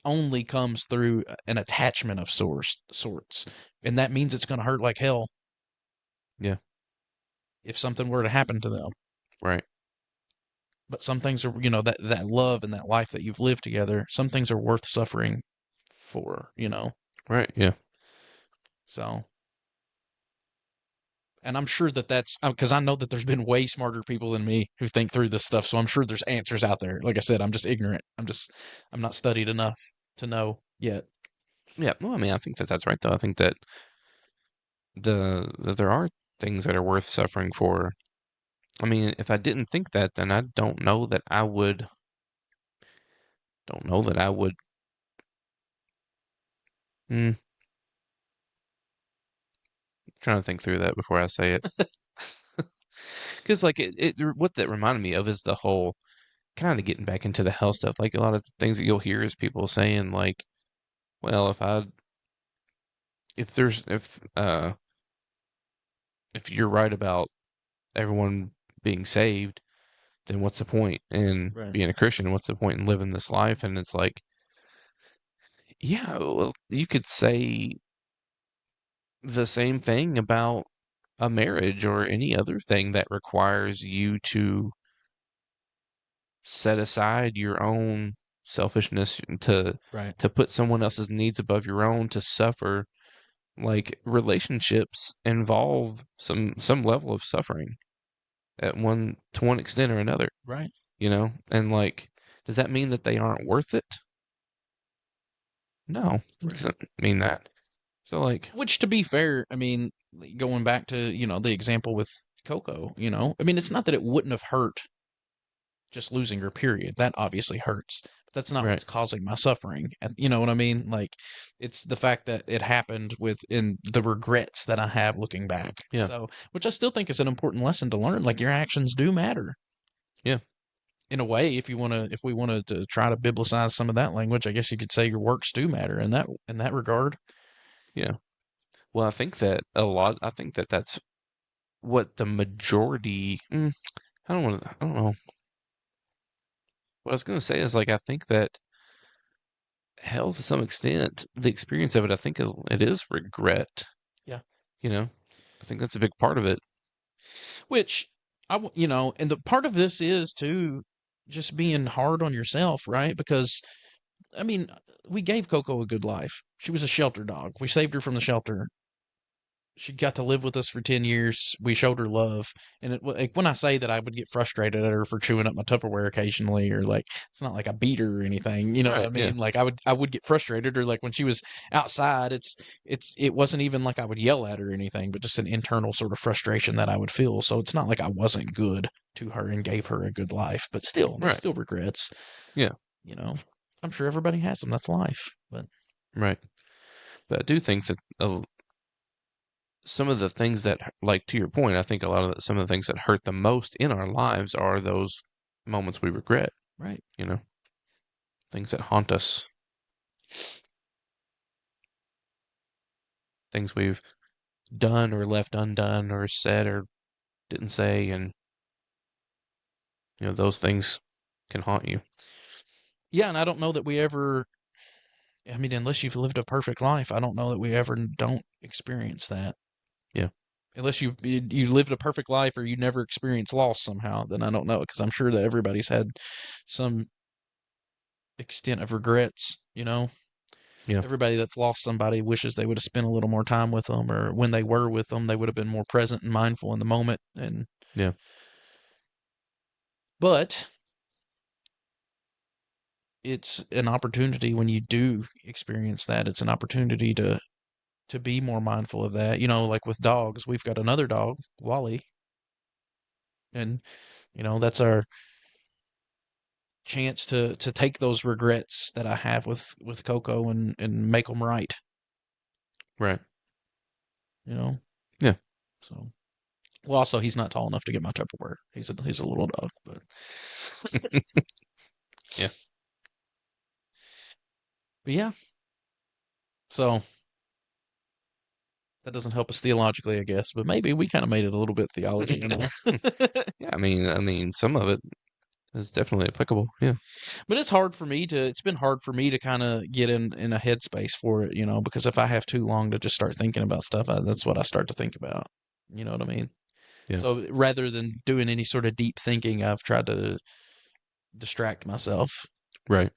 only comes through an attachment of sorts, and that means it's going to hurt like hell yeah, if something were to happen to them. right, But some things are, that love and that life that you've lived together, some things are worth suffering for. right, yeah, So And I'm sure that that's because I know that there's been way smarter people than me who think through this stuff. So I'm sure there's answers out there. Like I said, I'm just ignorant. I'm not studied enough to know yet. Yeah, well, I mean, I think that that's right though. I think that that there are things that are worth suffering for. I mean, if I didn't think that, then I don't know that I would. Don't know that I would. Mm, trying to think through that before I say it, because like what that reminded me of is the whole kind of getting back into the health stuff. Like a lot of things that you'll hear is people saying like, well, if there's if you're right about everyone being saved, then what's the point in Right. being a Christian? What's the point in living this life? And it's like, yeah, well, you could say the same thing about a marriage or any other thing that requires you to set aside your own selfishness Right. to put someone else's needs above your own, to suffer. Like relationships involve some level of suffering at one to one extent or another, Right. you know? And like, does that mean that they aren't worth it? No, it Right. doesn't mean that. So like, Which, to be fair, I mean, going back to, the example with Coco, I mean, it's not that it wouldn't have hurt just losing her period. That obviously hurts. But that's not right, what's causing my suffering. And you know what I mean? Like, it's the fact that it happened within the regrets that I have looking back. yeah, So, which I still think is an important lesson to learn. Like, your actions do matter. yeah, In a way, if we wanted to try to biblicize some of that language, I guess you could say your works do matter in that regard. yeah. Well, I think that that's what the majority. I don't know. What I was going to say is like I think that hell, to some extent, the experience of it, I think it is regret. Yeah. You know, I think that's a big part of it. Which and the part of this is too just being hard on yourself, right? Because I mean, we gave Coco a good life. She was a shelter dog. We saved her from the shelter. She got to live with us for 10 years. We showed her love. And like, when I say that I would get frustrated at her for chewing up my Tupperware occasionally, or like, it's not like I beat her or anything. You know what I Right? Yeah. mean? Like, I would get frustrated, or like when she was outside, it wasn't even like I would yell at her or anything, but just an internal sort of frustration that I would feel. So it's not like I wasn't good to her and gave her a good life, but still, there's Right. still regrets. Yeah. You know, I'm sure everybody has them. That's life. But Right. But I do think that some of the things that, like to your point, I think some of the things that hurt the most in our lives are those moments we regret. right. You know, things that haunt us, things we've done or left undone or said or didn't say, and those things can haunt you. Yeah, and I don't know that we ever, I mean, unless you've lived a perfect life, I don't know that we ever don't experience that. Yeah. Unless you lived a perfect life or you never experienced loss somehow, then I don't know, because I'm sure that everybody's had some extent of regrets, Yeah. Everybody that's lost somebody wishes they would have spent a little more time with them, or when they were with them, they would have been more present and mindful in the moment. And Yeah. but it's an opportunity when you do experience that. It's an opportunity to be more mindful of that. Like with dogs, we've got another dog, Wally, and that's our chance to take those regrets that I have with Coco and make them right. Right. You know. Yeah. So, well, also he's not tall enough to get my Tupperware. He's a little dog, but Yeah. but yeah. So that doesn't help us theologically, I guess, but maybe we kind of made it a little bit theology in there. Yeah. I mean, some of it is definitely applicable. Yeah. But it's been hard for me to kind of get in a headspace for it, because if I have too long to just start thinking about stuff, that's what I start to think about. You know what I mean? Yeah. So rather than doing any sort of deep thinking, I've tried to distract myself, Right.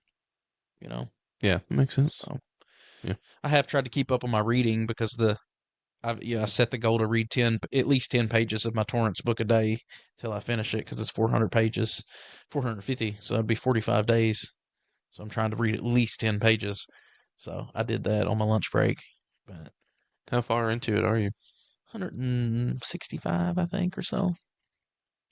you know? Yeah. Makes sense. So Yeah. I have tried to keep up on my reading because I set the goal to read at least 10 pages of my Torrance book a day till I finish it because it's 400 pages, 450. So that'd be 45 days. So I'm trying to read at least 10 pages. So I did that on my lunch break. But How far into it are you? 165, I think, or so.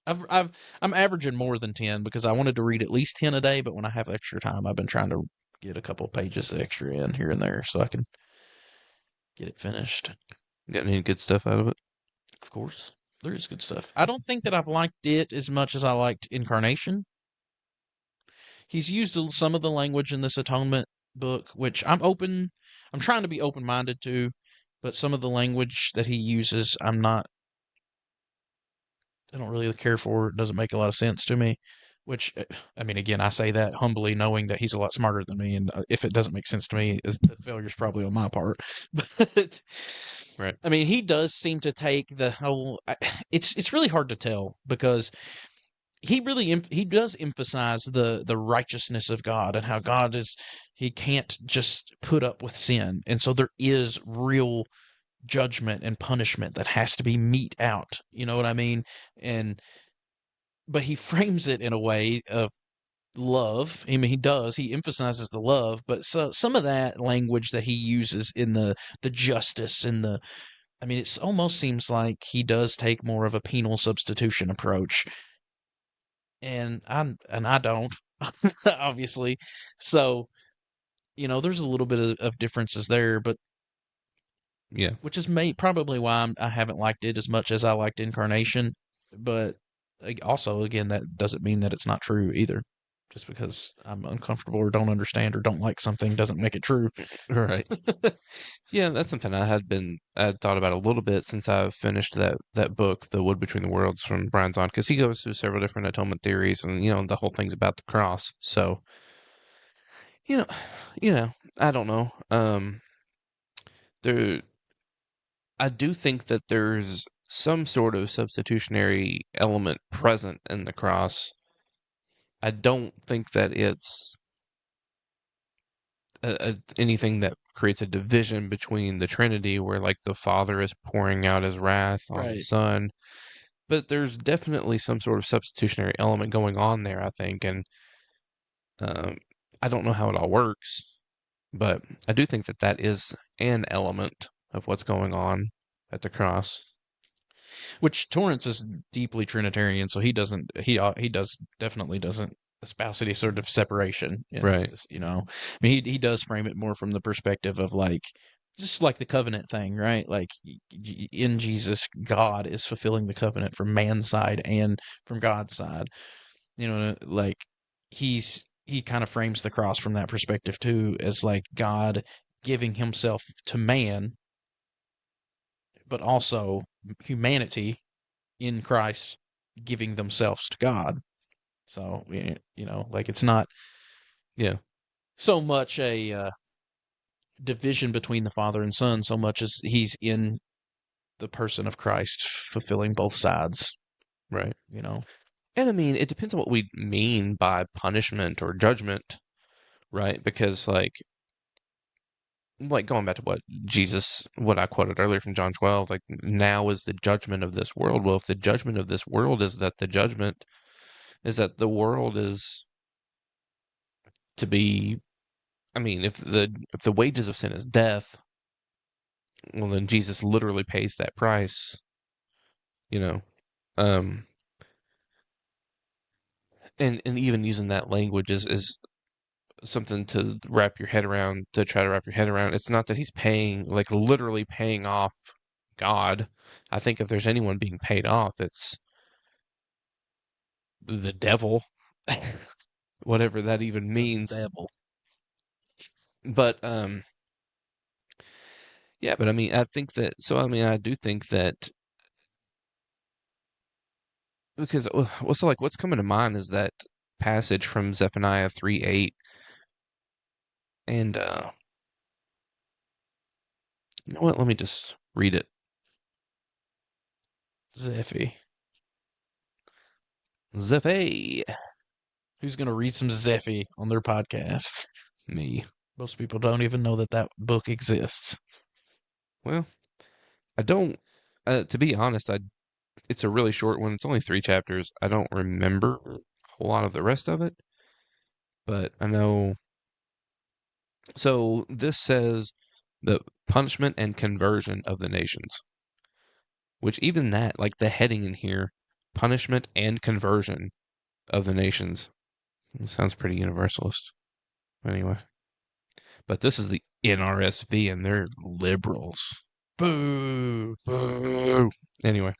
I'm averaging more than 10 because I wanted to read at least 10 a day, but when I have extra time, I've been trying to get a couple pages extra in here and there so I can get it finished. Got any good stuff out of it? Of course, there is good stuff. I don't think that I've liked it as much as I liked Incarnation. He's used some of the language in this Atonement book, which I'm trying to be open-minded to, but some of the language that he uses, I don't really care for. It doesn't make a lot of sense to me. Which, I mean, again, I say that humbly, knowing that he's a lot smarter than me, and if it doesn't make sense to me, the failure's probably on my part. But Right. I mean, he does seem to take the whole. It's really hard to tell because he does emphasize the righteousness of God and how he can't just put up with sin, and so there is real judgment and punishment that has to be mete out. You know what I mean? And but he frames it in a way of love. I mean, he emphasizes the love, but some of that language that he uses in the justice and I mean, it almost seems like he does take more of a penal substitution approach, and I don't, obviously. So, there's a little bit of differences there, but Yeah. which is probably why I haven't liked it as much as I liked Incarnation. But also, again, that doesn't mean that it's not true either. Just because I'm uncomfortable or don't understand or don't like something doesn't make it true. Right. Yeah, that's something I had thought about a little bit since I finished that book, The Wood Between the Worlds from Brian Zahnd, because he goes through several different atonement theories, and the whole thing's about the cross. So, you know, I don't know. There, I do think that there's some sort of substitutionary element present in the cross. I don't think that it's anything that creates a division between the Trinity, where like the Father is pouring out his wrath on the Right. Son. But there's definitely some sort of substitutionary element going on there, I think, and um, I don't know how it all works, but I do think that that is an element of what's going on at the cross. Which Torrance is deeply Trinitarian, so he definitely doesn't espouse any sort of separation in Right. this, I mean, he does frame it more from the perspective of like just like the covenant thing, right? Like in Jesus, God is fulfilling the covenant from man's side and from God's side. Like he kind of frames the cross from that perspective too, as like God giving himself to man, but also humanity in Christ giving themselves to God. So, like it's not Yeah. so much a division between the Father and Son, so much as he's in the person of Christ fulfilling both sides, Right. you know? And I mean, it depends on what we mean by punishment or judgment, right? Because like going back to what I quoted earlier from John 12, like now is the judgment of this world. Well, if the judgment of this world is that the world is to be, I mean, if the wages of sin is death, well then Jesus literally pays that price, you know. Um and even using that language is something to try to wrap your head around. It's not that he's paying, like literally paying off God. I think if there's anyone being paid off, it's the devil, whatever that even The means. devil. But yeah, but I mean, I do think that because so like what's coming to mind is that passage from Zephaniah 3:8, and you know what? Let me just read it. Zeffy. Zephay. Who's going to read some Zeffy on their podcast? Me. Most people don't even know that book exists. Well, I don't. To be honest, it's a really short one. It's only 3 chapters. I don't remember a whole lot of the rest of it, but I know. So this says the punishment and conversion of the nations, which even that, like the heading in here, punishment and conversion of the nations, it sounds pretty universalist. Anyway, but this is the NRSV, and they're liberals. Boo! Boo! Anyway,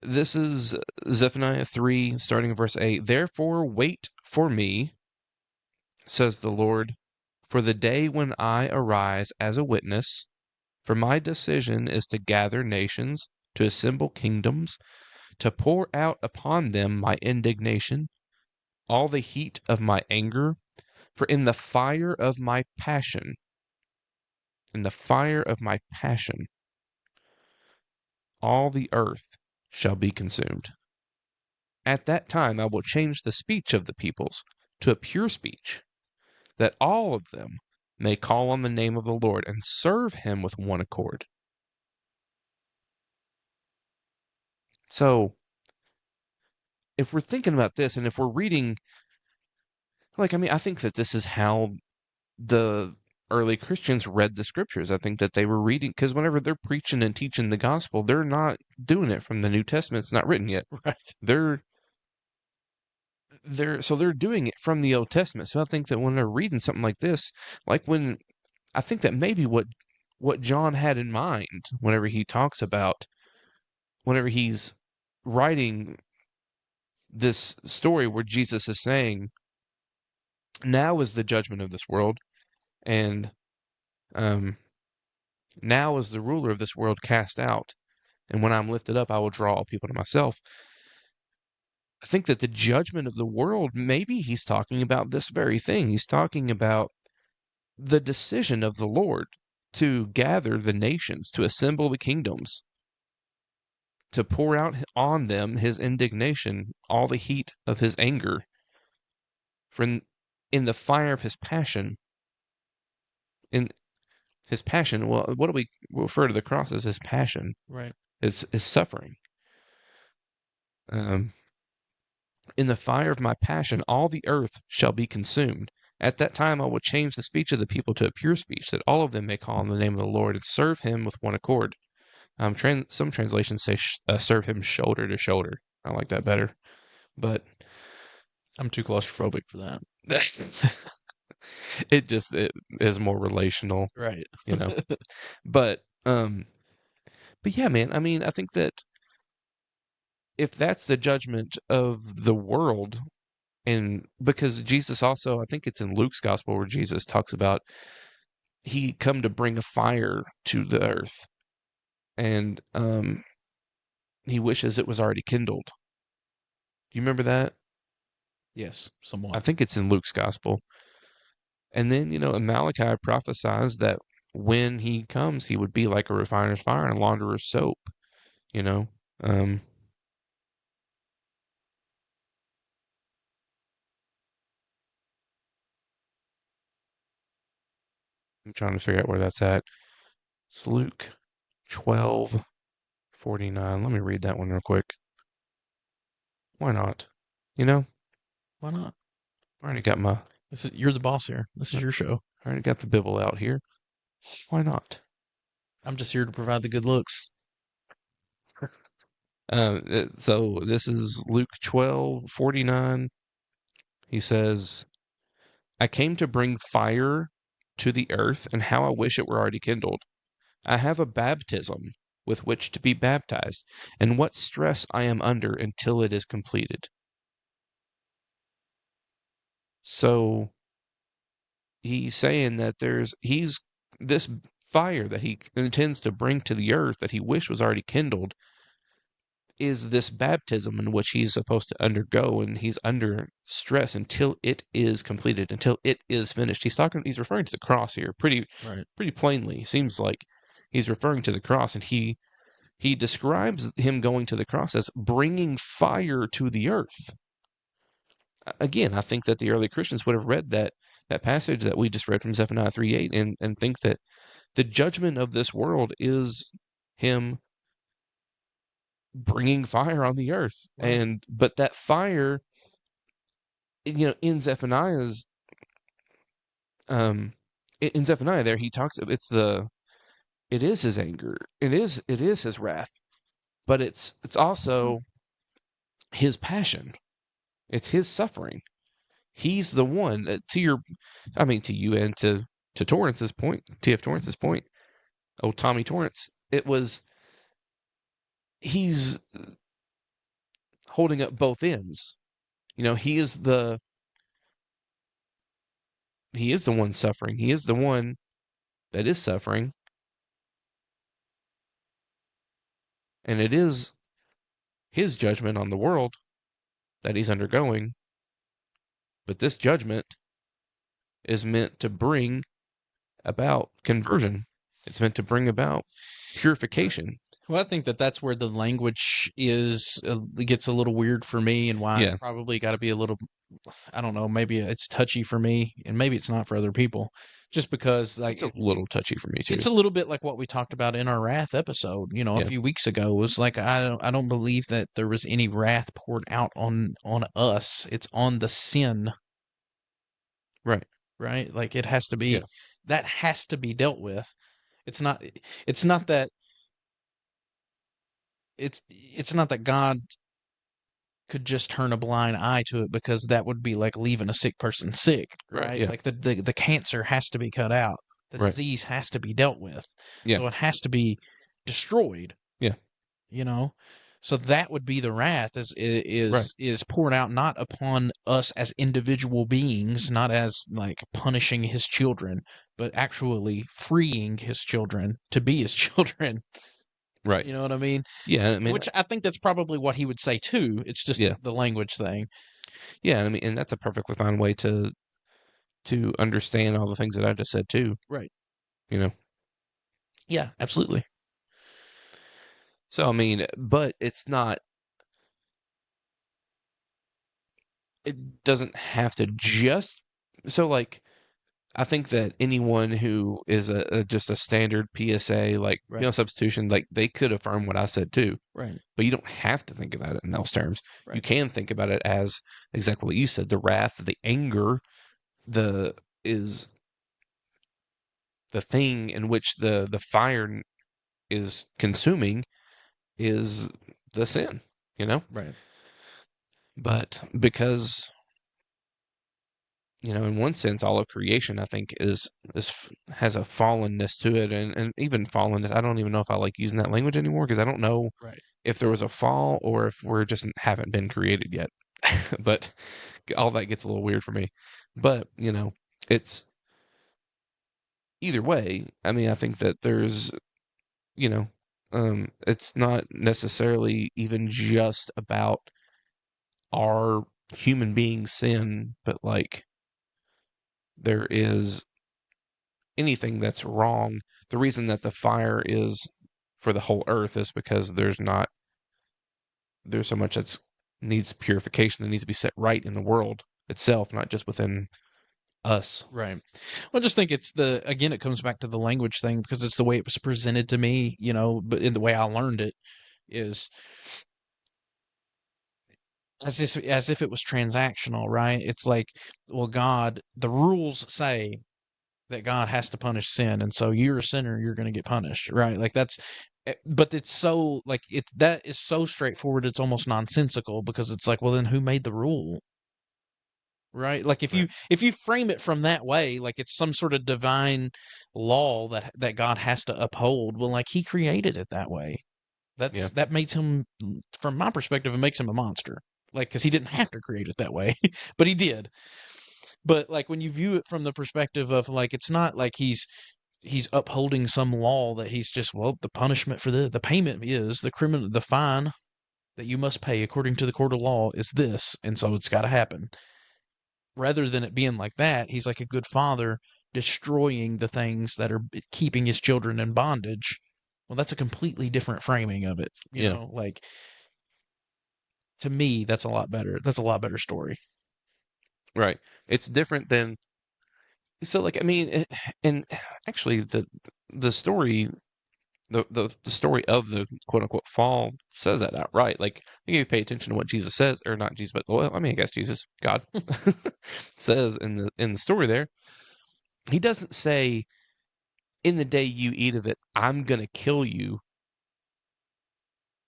this is Zephaniah 3, starting in verse 8. Therefore, wait for me, says the Lord, for the day when I arise as a witness. For my decision is to gather nations, to assemble kingdoms, to pour out upon them my indignation, all the heat of my anger. For in the fire of my passion, in the fire of my passion, all the earth shall be consumed. At that time I will change the speech of the peoples to a pure speech, that all of them may call on the name of the Lord and serve him with one accord. So, if we're thinking about this, and if we're reading, I think that this is how the early Christians read the scriptures. I think that they were reading, because whenever they're preaching and teaching the gospel, they're not doing it from the New Testament. It's not written yet. Right. They're doing it from the Old Testament. So I think that when they're reading something like this, I think that maybe what John had in mind whenever he talks about, whenever he's writing this story where Jesus is saying, now is the judgment of this world, and now is the ruler of this world cast out, and when I'm lifted up, I will draw all people to myself. I think that the judgment of the world, maybe he's talking about this very thing. He's talking about the decision of the Lord to gather the nations, to assemble the kingdoms, to pour out on them his indignation, all the heat of his anger. For in the fire of his passion, in his passion, well, what do we refer to the cross as? His passion, Right. his suffering. In the fire of my passion, all the earth shall be consumed. At that time I will change the speech of the people to a pure speech, that all of them may call on the name of the Lord and serve him with one accord. Some translations say serve him shoulder to shoulder. I like that better. But I'm too claustrophobic for that. it is more relational, Right. But yeah, man, I mean, I think that if that's the judgment of the world, and because Jesus also, I think it's in Luke's gospel where Jesus talks about he come to bring a fire to the earth, and he wishes it was already kindled. Do you remember that? Yes, I somewhat. think it's in Luke's gospel. And then, and Malachi prophesies that when he comes, he would be like a refiner's fire and a launderer's soap, you know. I'm trying to figure out where that's at. It's Luke 12:49. Let me read that one real quick. Why not? Why not? I already got You're the boss here. This is your show. I already got the Bible out here. Why not? I'm just here to provide the good looks. So this is Luke 12:49. He says, I came to bring fire to the earth, and how I wish it were already kindled. I have a baptism with which to be baptized, and what stress I am under until it is completed. So he's saying that he's this fire that he intends to bring to the earth that he wished was already kindled is this baptism in which he's supposed to undergo, and he's under stress until it is completed, until it is finished. He's referring to the cross here pretty plainly. Seems like he's referring to the cross, and he describes him going to the cross as bringing fire to the earth. Again, I think that the early Christians would have read that passage that we just read from Zephaniah 3:8 and think that the judgment of this world is him bringing fire on the earth. Right. But that fire, in Zephaniah's um in Zephaniah there, he talks of it is his anger. It is his wrath, but it's also his passion. It's his suffering. He's the one to you and to Torrance's point, TF Torrance's point, oh Tommy Torrance. He's holding up both ends. He is the one suffering. He is the one that is suffering, and it is his judgment on the world that he's undergoing. But this judgment is meant to bring about conversion. It's meant to bring about purification. Well, I think that's where the language gets a little weird for me, and why Yeah. it's probably got to be a little, I don't know, maybe it's touchy for me, and maybe it's not for other people, just because It's a little touchy for me too. it's a little bit like what we talked about in our wrath episode, a Yeah. few weeks ago. It was like I don't believe that there was any wrath poured out on us. It's on the sin, Right. right? Like it has to be Yeah. that has to be dealt with. It's not that it's not that God could just turn a blind eye to it, because that would be like leaving a sick person sick, right? Yeah. Like the cancer has to be cut out. The Right. disease has to be dealt with. Yeah. So it has to be destroyed. Yeah. So that would be the wrath is poured out not upon us as individual beings, not as like punishing his children, but actually freeing his children to be his children. Right. You know what I mean? Yeah. I mean, Which I think that's probably what he would say too. It's just the language thing. Yeah. I mean, and that's a perfectly fine way to understand all the things that I just said too. Right. Yeah, absolutely. So, I mean, but it's not, it doesn't have to just, so like, I think that anyone who is just a standard PSA, like, Right. substitution, like, they could affirm what I said too. Right. But you don't have to think about it in those terms. Right. You can think about it as exactly what you said, the wrath, the anger, is the thing in which the fire is consuming is the sin, Right. But because, in one sense, all of creation, I think, has a fallenness to it, and even fallenness. I don't even know if I like using that language anymore, because I don't know Right. if there was a fall or if we're just haven't been created yet. But all that gets a little weird for me. But it's either way. I mean, I think that there's, it's not necessarily even just about our human being sin, but like there is anything that's wrong. The reason that the fire is for the whole earth is because there's so much that's needs purification, that needs to be set right in the world itself, not just within us. Right. Well, I just think it comes back to the language thing, because it's the way it was presented to me, but in the way I learned it is as if it was transactional, right? It's like, well, the rules say that God has to punish sin, and so you're a sinner, you're going to get punished, right? Like but it's so like that is so straightforward, it's almost nonsensical, because it's like, well, then who made the rule? Right? Like if you frame it from that way, like it's some sort of divine law that God has to uphold, well, like he created it that way. That makes him, from my perspective, it makes him a monster. Like, because he didn't have to create it that way, but he did. But like when you view it from the perspective of like, it's not like he's upholding some law that he's just, well, the punishment for the payment is the fine that you must pay according to the court of law is this, and so it's got to happen. Rather than it being like that, he's like a good father destroying the things that are keeping his children in bondage. Well, that's a completely different framing of it. You know, like, to me, that's a lot better. That's a lot better story. Right. It's different than, so like, I mean, and actually the story the story of the quote unquote fall says that outright. Like, if you pay attention to what Jesus says, or not Jesus, but well, I mean, I guess Jesus, God, says in the story there, he doesn't say, "In the day you eat of it, I'm gonna kill you."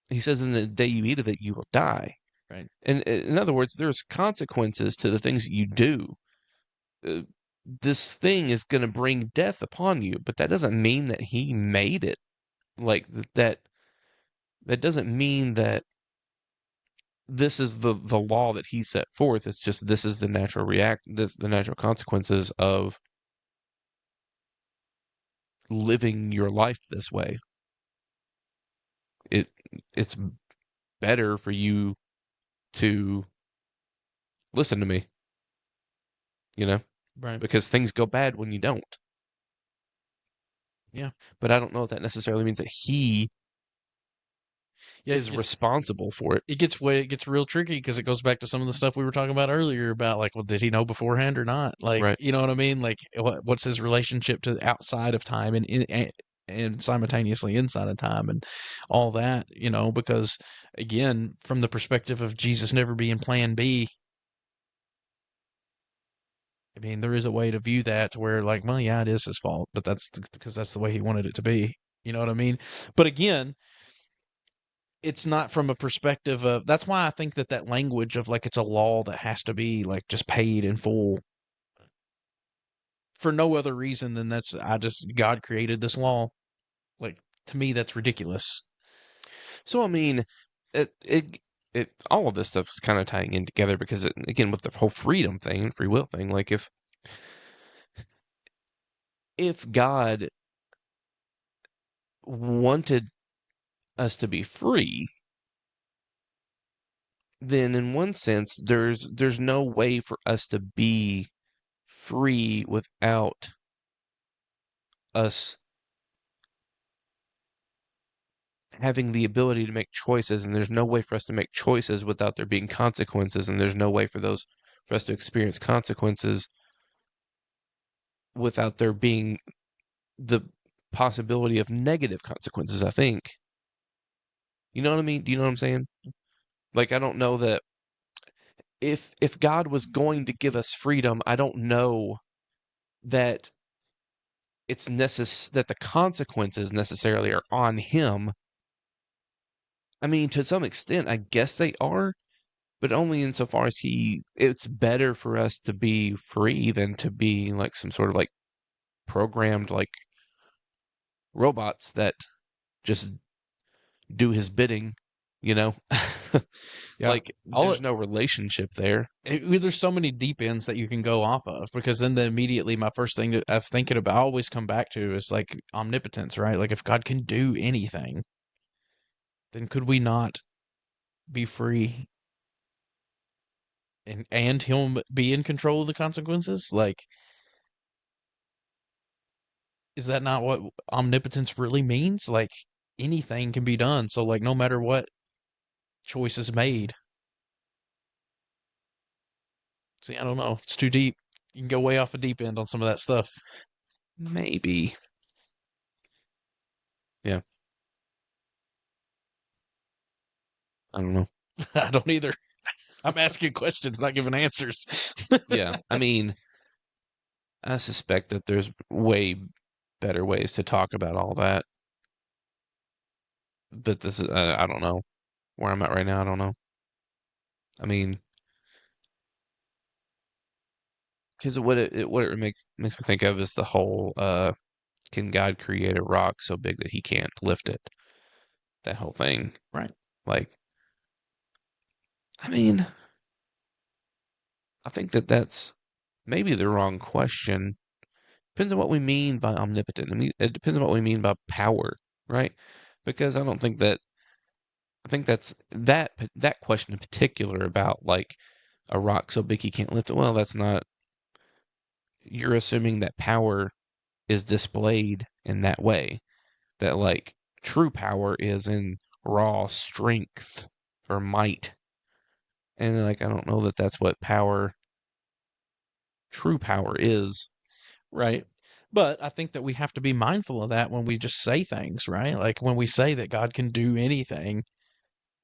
He says, "In the day you eat of it, you will die." Right. And in other words, there's consequences to the things that you do. Uh, this thing is going to bring death upon you, but that doesn't mean that he made it. Like that doesn't mean that this is the law that he set forth. It's just this is the natural consequences of living your life this way. It it's better for you to listen to me, you know, Right. because things go bad when you don't. Yeah. But I don't know if that necessarily means that he Yeah. is responsible for it. It gets real tricky because it goes back to some of the stuff we were talking about earlier about like, well, did he know beforehand or not? Like, Right. you know what I mean? Like, what's his relationship to outside of time and simultaneously inside of time and all that, you know, because again, from the perspective of Jesus never being plan B, I mean, there is a way to view that to where like, well, yeah, it is his fault, but because that's the way he wanted it to be. You know what I mean? But again, it's not from a perspective of that's why I think that language of like it's a law that has to be like just paid in full for no other reason than that's I just God created this law. Like to me that's ridiculous. So I mean, it all of this stuff is kind of tying in together because again, with the whole freedom thing, free will thing, like if God wanted us to be free, then in one sense, there's no way for us to be free without us having the ability to make choices, and there's no way for us to make choices without there being consequences, and there's no way for us to experience consequences without there being the possibility of negative consequences, I think. You know what I mean? Do you know what I'm saying? Like, I don't know that if God was going to give us freedom, I don't know that that the consequences necessarily are on him. I mean, to some extent, I guess they are, but only insofar as it's better for us to be free than to be like some sort of like programmed like robots that just do his bidding, you know? Yeah. Like All there's no relationship there. there's so many deep ends that you can go off of because then immediately my first thing that I'm thinking about I always come back to is like omnipotence, right? Like if God can do anything, then could we not be free and him be in control of the consequences? Like, is that not what omnipotence really means? Like, anything can be done. So, like, no matter what choice is made. See, I don't know. It's too deep. You can go way off a deep end on some of that stuff. Maybe. Yeah, I don't know. I don't either. I'm asking questions, not giving answers. Yeah, I mean, I suspect that there's way better ways to talk about all that. But this is, I don't know where I'm at right now. I don't know. I mean, because what it makes me think of is the whole can God create a rock so big that he can't lift it? That whole thing. Right. Like, I mean, I think that that's maybe the wrong question. Depends on what we mean by omnipotent. I mean, it depends on what we mean by power, right? Because I don't think that I think that's that question in particular about like a rock so big he can't lift it. Well, that's not. You're assuming that power is displayed in that way. That like true power is in raw strength or might, and like I don't know that that's what true power is. Right. But I think that we have to be mindful of that when we just say things, right? Like when we say that God can do anything,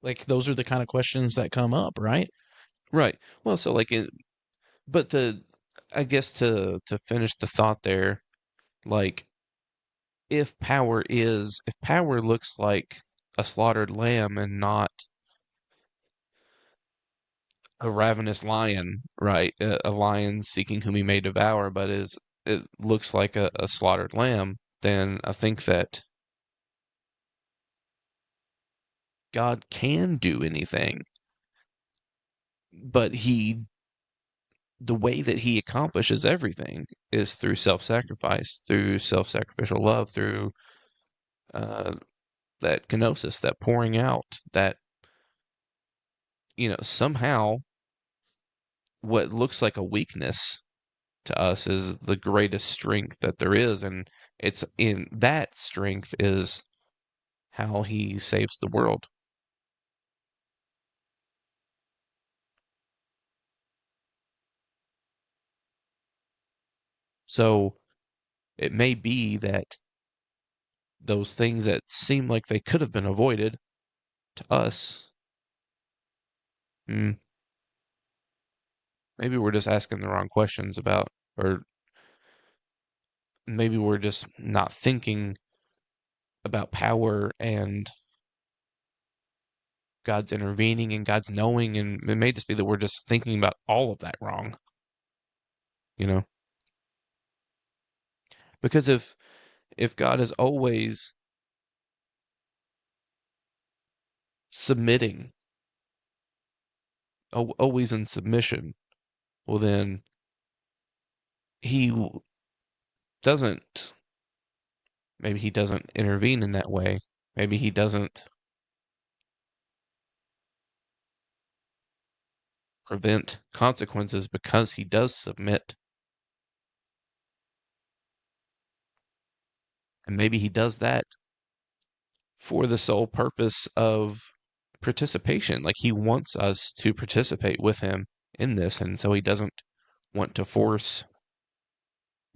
like those are the kind of questions that come up, right? Right. Well, so like but I guess to finish the thought there, like if power looks like a slaughtered lamb and not a ravenous lion, right? A lion seeking whom he may devour, but it looks like a slaughtered lamb, then I think that God can do anything, but the way that he accomplishes everything is through self-sacrifice, through self-sacrificial love, through uh, that kenosis, that pouring out, that somehow what looks like a weakness to us is the greatest strength that there is, and it's in that strength is how he saves the world. So it may be that those things that seem like they could have been avoided to us, hmm, maybe we're just asking the wrong questions about, or maybe we're just not thinking about power and God's intervening and God's knowing, and it may just be that we're just thinking about all of that wrong, you know? Because if God is always submitting, always in submission, well then he doesn't, maybe he doesn't intervene in that way. Maybe he doesn't prevent consequences because he does submit. And maybe he does that for the sole purpose of participation. Like he wants us to participate with him in this. And so he doesn't want to force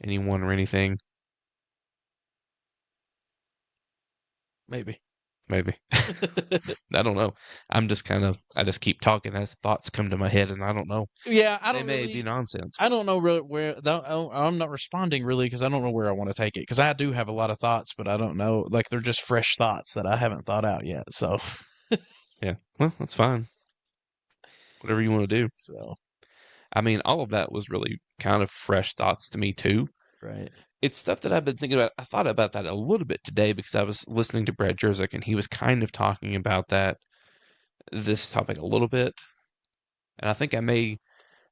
anyone or anything. Maybe. Maybe. I don't know. I just keep talking as thoughts come to my head, and I don't know. Yeah, I They don't may be really. nonsense. I don't know really where I'm not responding really because I don't know where I want to take it because I do have a lot of thoughts, but I don't know. Like they're just fresh thoughts that I haven't thought out yet. So, Yeah. Well, that's fine. Whatever you want to do. so I mean, all of that was really kind of fresh thoughts to me, too. right. It's stuff that I've been thinking about. I thought about that a little bit today because I was listening to Brad Jerzik, and he was kind of talking about this topic a little bit. And I think I may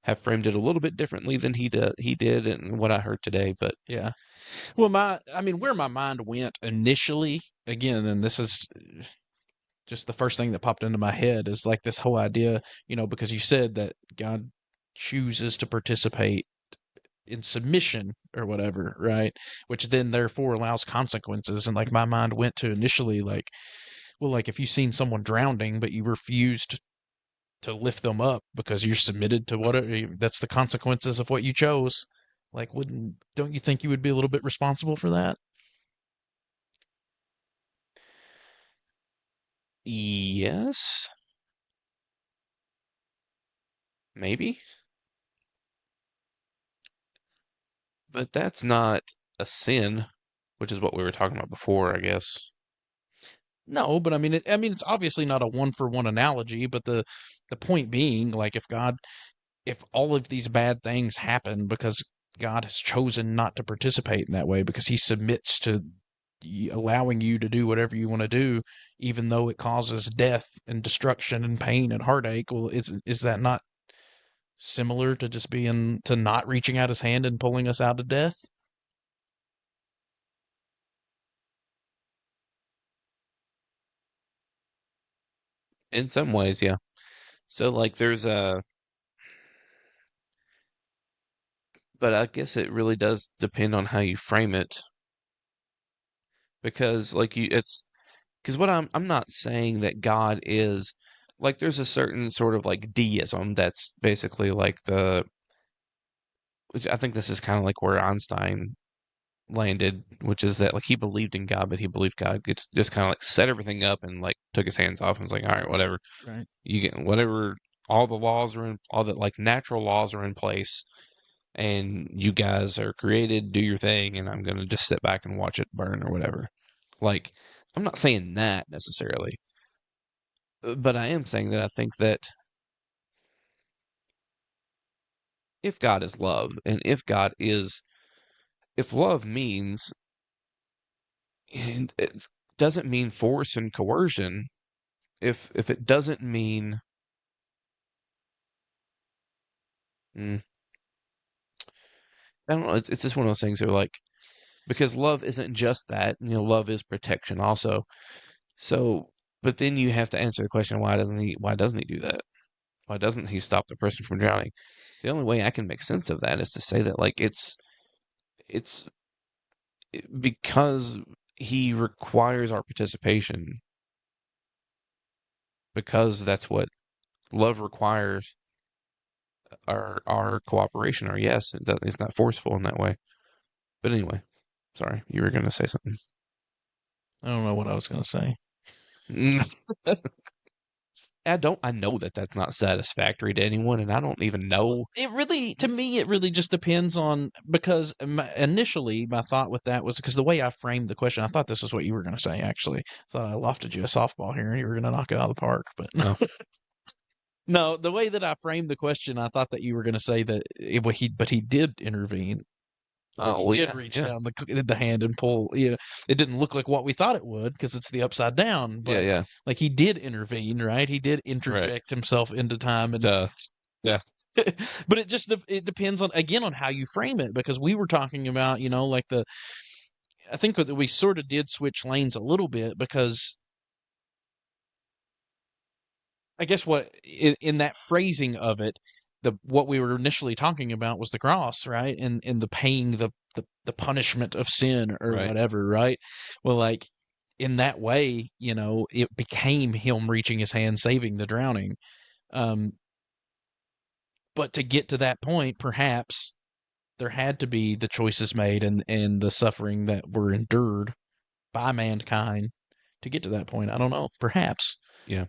have framed it a little bit differently than he did and what I heard today. But Yeah. Well, I mean, where my mind went initially, again, and this is just the first thing that popped into my head is like this whole idea, because you said that God chooses to participate in submission or whatever, right? Which then therefore allows consequences. And like my mind went to initially like, well, like if you've seen someone drowning, but you refused to lift them up because you're submitted to that's the consequences of what you chose. Like, don't you think you would be a little bit responsible for that? yes, maybe. But that's not a sin, which is what we were talking about before, I guess. No, but I mean, it's obviously not a one for one analogy, but the point being, like, if all of these bad things happen because God has chosen not to participate in that way because He submits to allowing you to do whatever you want to do, even though it causes death and destruction and pain and heartache. Well, is that not similar to just being to not reaching out His hand and pulling us out of death? In some ways, yeah. So like there's but I guess it really does depend on how you frame it because like it's because what I'm not saying that God is like there's a certain sort of like deism that's basically like which I think this is kind of like where Einstein landed, which is that like he believed in God, but he believed God gets just kind of like set everything up and like took his hands off and was like, all right, whatever. Right. You get whatever. All the laws are in, all the like natural laws are in place, and you guys are created. Do your thing, and I'm gonna just sit back and watch it burn or whatever. Like, I'm not saying that necessarily, but I am saying that I think that if God is love, and if love means, and it doesn't mean force and coercion, if it doesn't mean, mm, I don't know, it's just one of those things where like, because love isn't just that, love is protection also. So, but then you have to answer the question, why doesn't he do that? Why doesn't he stop the person from drowning? The only way I can make sense of that is to say that like it's because he requires our participation, because that's what love requires, our cooperation, or yes, it's not forceful in that way. But anyway, sorry, you were going to say something. I don't know what I was going to say. I know that that's not satisfactory to anyone, and I don't even know. To me, it really just depends on, because initially my thought with that was because the way I framed the question, I thought this was what you were going to say, actually. I thought I lofted you a softball here and you were going to knock it out of the park, but no. No, the way that I framed the question, I thought that you were going to say that he did intervene. Oh, He yeah, did reach yeah, down the hand and pull. It didn't look like what we thought it would because it's the upside down. yeah, But yeah. like he did intervene, right? He did Right. interject himself into time, and Duh. Yeah. but it depends on how you frame it, because we were talking about like I think that we sort of did switch lanes a little bit, because I guess what in that phrasing of it, what we were initially talking about was the cross, right? And the paying the punishment of sin or Right. whatever, right? Well, like in that way, it became him reaching his hand, saving the drowning. Um, but to get to that point, perhaps there had to be the choices made and the suffering that were endured by mankind to get to that point. I don't know. Perhaps. Yeah.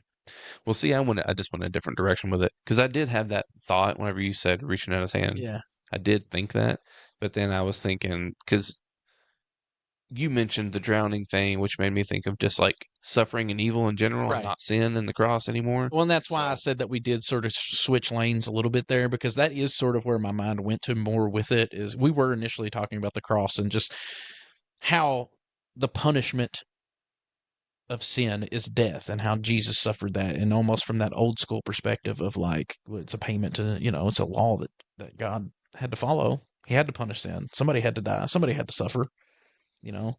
Well, see, I just went a different direction with it because I did have that thought whenever you said reaching out his hand. Yeah. I did think that, but then I was thinking because you mentioned the drowning thing, which made me think of just like suffering and evil in general and Right. not sin and the cross anymore. Well, and that's why I So, said that we did sort of switch lanes a little bit there, because that is sort of where my mind went to more with it. Is we were initially talking about the cross and just how the punishment of sin is death, and how Jesus suffered that, and almost from that old school perspective of like, well, it's a payment to, it's a law that God had to follow. He had to punish sin. Somebody had to die. Somebody had to suffer, you know.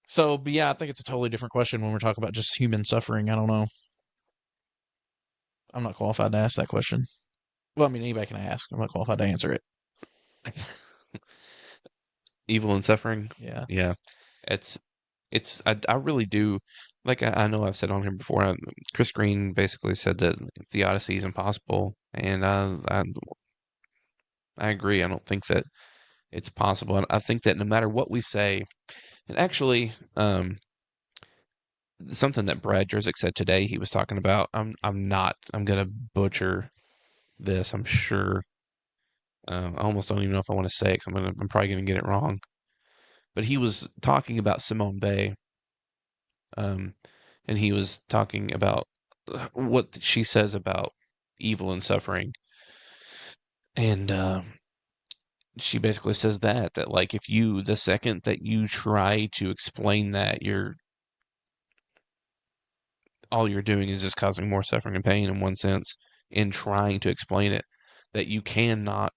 So, but yeah, I think it's a totally different question when we're talking about just human suffering. I don't know. I'm not qualified to ask that question. Well, I mean, anybody can ask. I'm not qualified to answer it. evil and suffering. Yeah. Yeah. It's, I really do. Like, I know I've said on here before, Chris Green basically said that the Odyssey is impossible. And I agree. I don't think that it's possible. And I think that no matter what we say, and actually, something that Brad Jerzik said today, he was talking about, I'm going to butcher this, I'm sure. I almost don't even know if I want to say it because I'm probably going to get it wrong. But he was talking about Simone Bay, um, and he was talking about what she says about evil and suffering, and she basically says that like if you the second that you try to explain that, all you're doing is just causing more suffering and pain in one sense in trying to explain it, that you cannot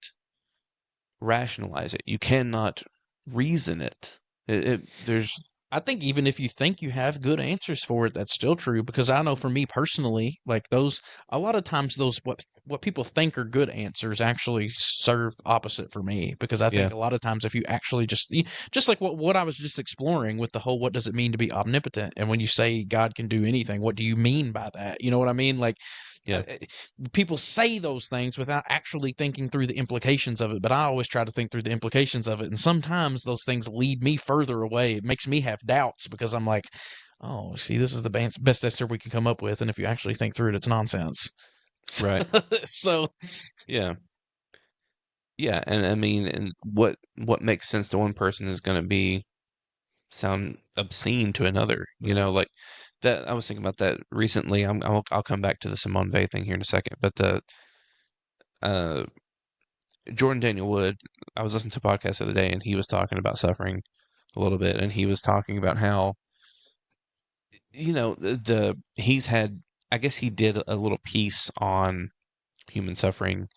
rationalize it. You cannot reason it. There's I think even if you think you have good answers for it, that's still true, because I know for me personally, like those, a lot of times those what people think are good answers actually serve opposite for me, because I think yeah, a lot of times if you actually just like what I was just exploring with the whole, what does it mean to be omnipotent, and when you say God can do anything, what do you mean by that? You know what I mean? Like, Yeah. People say those things without actually thinking through the implications of it, but I always try to think through the implications of it, and sometimes those things lead me further away. It makes me have doubts because I'm like, oh, see, this is the best answer we can come up with, and if you actually think through it, it's nonsense. Right. So Yeah. Yeah, and I mean, and what makes sense to one person is going to be sound obscene to another. You know, like that. I was thinking about that recently. I'll come back to the Simone Weil thing here in a second, but the uh, Jordan Daniel Wood. I was listening to a podcast the other day, and he was talking about suffering a little bit, and he was talking about how the he's had. I guess he did a little piece on human suffering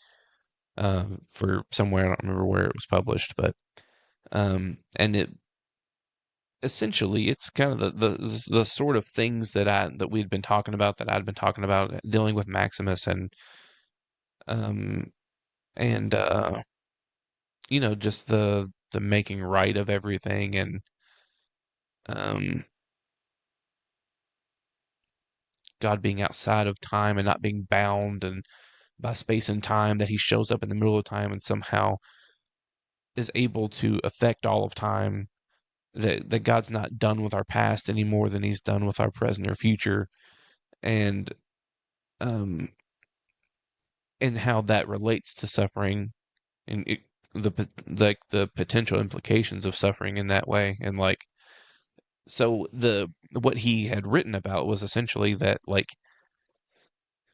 for somewhere. I don't remember where it was published, but and it essentially it's kind of the sort of things that we'd been talking about, that I'd been talking about, dealing with Maximus um and just the making right of everything, and um God being outside of time and not being bound and by space and time, that he shows up in the middle of time and somehow is able to affect all of time, that God's not done with our past any more than he's done with our present or future, and um and how that relates to suffering, and the potential implications of suffering in that way. And like, so the what he had written about was essentially that, like,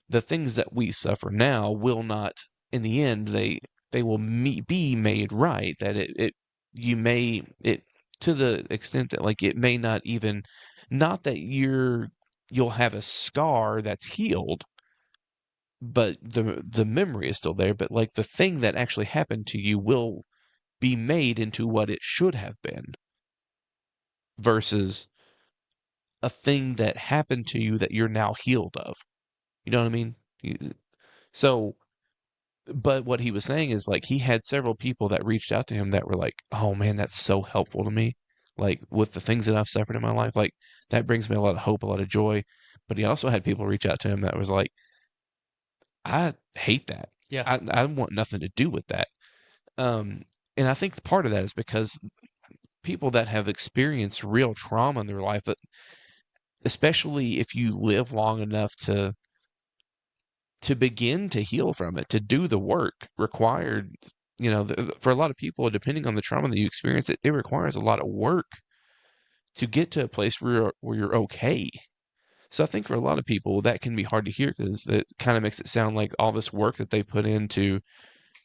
the things that we suffer now will not, in the end, they will be made right. That it you may it to the extent that, like, it may not even, not that you'll have a scar that's healed, but the memory is still there, but like the thing that actually happened to you will be made into what it should have been, versus a thing that happened to you that you're now healed of. You know what I mean? So, but what he was saying is, like, he had several people that reached out to him that were like, "Oh man, that's so helpful to me. Like, with the things that I've suffered in my life, like, that brings me a lot of hope, a lot of joy." But he also had people reach out to him that was like, "I hate that. yeah, I want nothing to do with that." Um, and I think part of that is because people that have experienced real trauma in their life, but especially if you live long enough to begin to heal from it, to do the work required, for a lot of people, depending on the trauma that you experience, it requires a lot of work to get to a place where you're okay. So I think for a lot of people that can be hard to hear, because it kind of makes it sound like all this work that they put into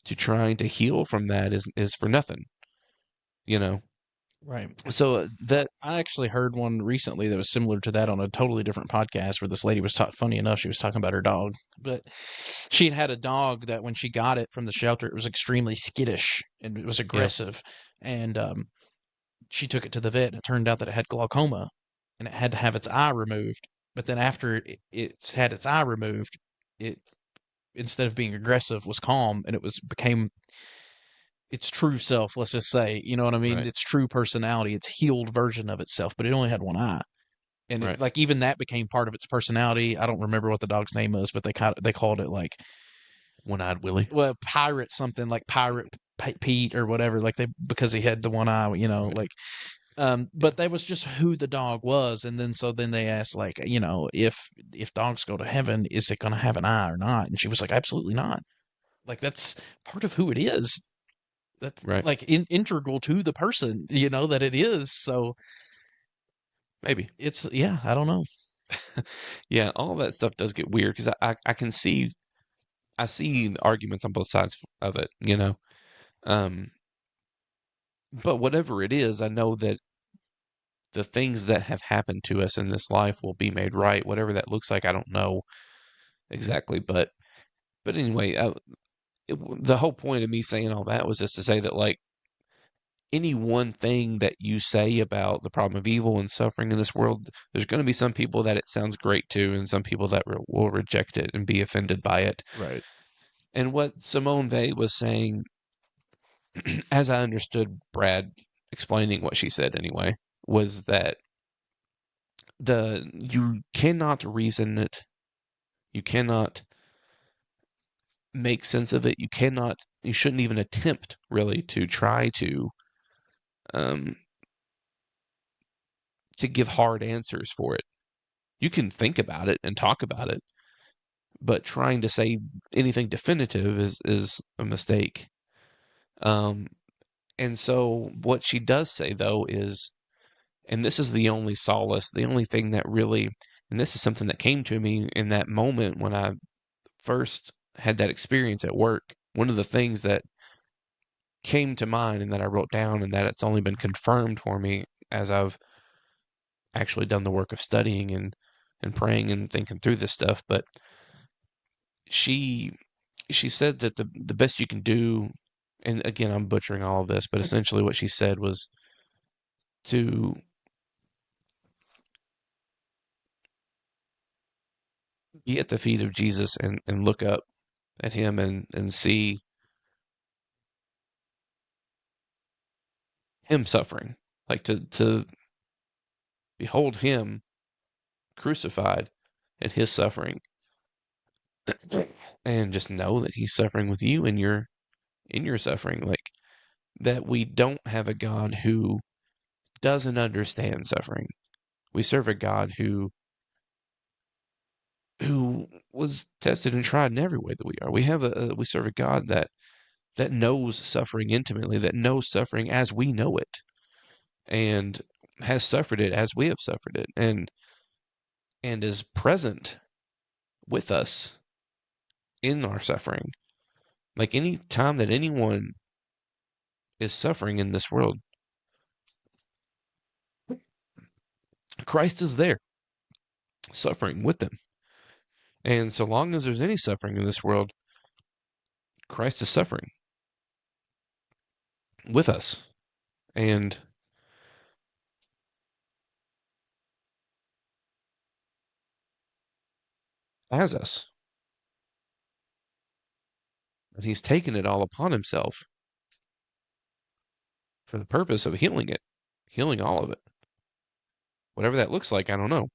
to trying to heal from that is for nothing, you know. right. So that I actually heard one recently that was similar to that on a totally different podcast where this lady was funny enough, she was talking about her dog. But she had a dog that when she got it from the shelter, it was extremely skittish and it was yeah, aggressive. And she took it to the vet and it turned out that it had glaucoma and it had to have its eye removed. But then after it's had its eye removed, it, instead of being aggressive, was calm, and it became its true self, let's just say, you know what I mean? right, Its true personality, its healed version of itself, but it only had one eye. And right. like even that became part of its personality. I don't remember what the dog's name is, but they called it like One-eyed Willie. well, pirate something, like pirate Pete or whatever, like they, because he had the one eye, Right. like Yeah. but that was just who the dog was. And then so then they asked, like, if dogs go to heaven, is it going to have an eye or not? And she was like, absolutely not. Like that's part of who it is. That's Right. like integral to the person, that it is. So Maybe. it's, yeah, I don't know. Yeah, all that stuff does get weird, because I can see, I see arguments on both sides of it, you know. Um, but whatever it is, I know that the things that have happened to us in this life will be made right. Whatever that looks like, I don't know exactly, but anyway, the whole point of me saying all that was just to say that, like, any one thing that you say about the problem of evil and suffering in this world, there's going to be some people that it sounds great to, and some people that will reject it and be offended by it. Right. And what Simone Weil was saying, as I understood Brad explaining what she said anyway, was that you cannot reason it, you cannot make sense of it. You shouldn't even attempt really to try um, to give hard answers for it. You can think about it and talk about it, but trying to say anything definitive is a mistake. Um, and so what she does say though is, and this is the only solace, the only thing that really, and this is something that came to me in that moment when I first had that experience at work. One of the things that came to mind and that I wrote down, and that it's only been confirmed for me as I've actually done the work of studying and praying and thinking through this stuff. But she she said that the best you can do, and again I'm butchering all of this, but essentially what she said was to be at the feet of Jesus and look up at him and see him suffering, like to behold him crucified and his suffering, and just know that he's suffering with you in your suffering. Like, that we don't have a God who doesn't understand suffering. We serve a God who was tested and tried in every way that we are. We serve a God that knows suffering intimately, that knows suffering as we know it, and has suffered it as we have suffered it, and is present with us in our suffering. Like, any time that anyone is suffering in this world, Christ is there suffering with them. And so long as there's any suffering in this world, Christ is suffering with us and as us. And he's taken it all upon himself for the purpose of healing it, healing all of it. Whatever that looks like, I don't know.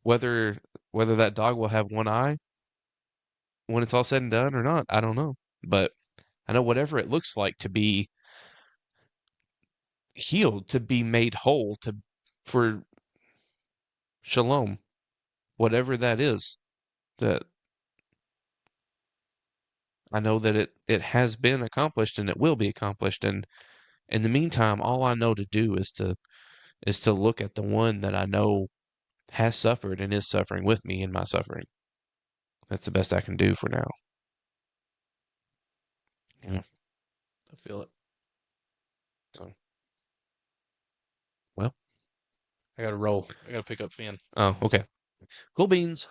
Whether whether that dog will have one eye when it's all said and done or not, I don't know. But I know whatever it looks like to be healed, to be made whole, to for shalom, whatever that is, that I know that it has been accomplished and it will be accomplished. And in the meantime, all I know to do is to look at the one that I know has suffered and is suffering with me in my suffering. That's the best I can do for now. Yeah, I feel it. So, well, I gotta roll. I gotta pick up Finn. oh, okay. Cool beans.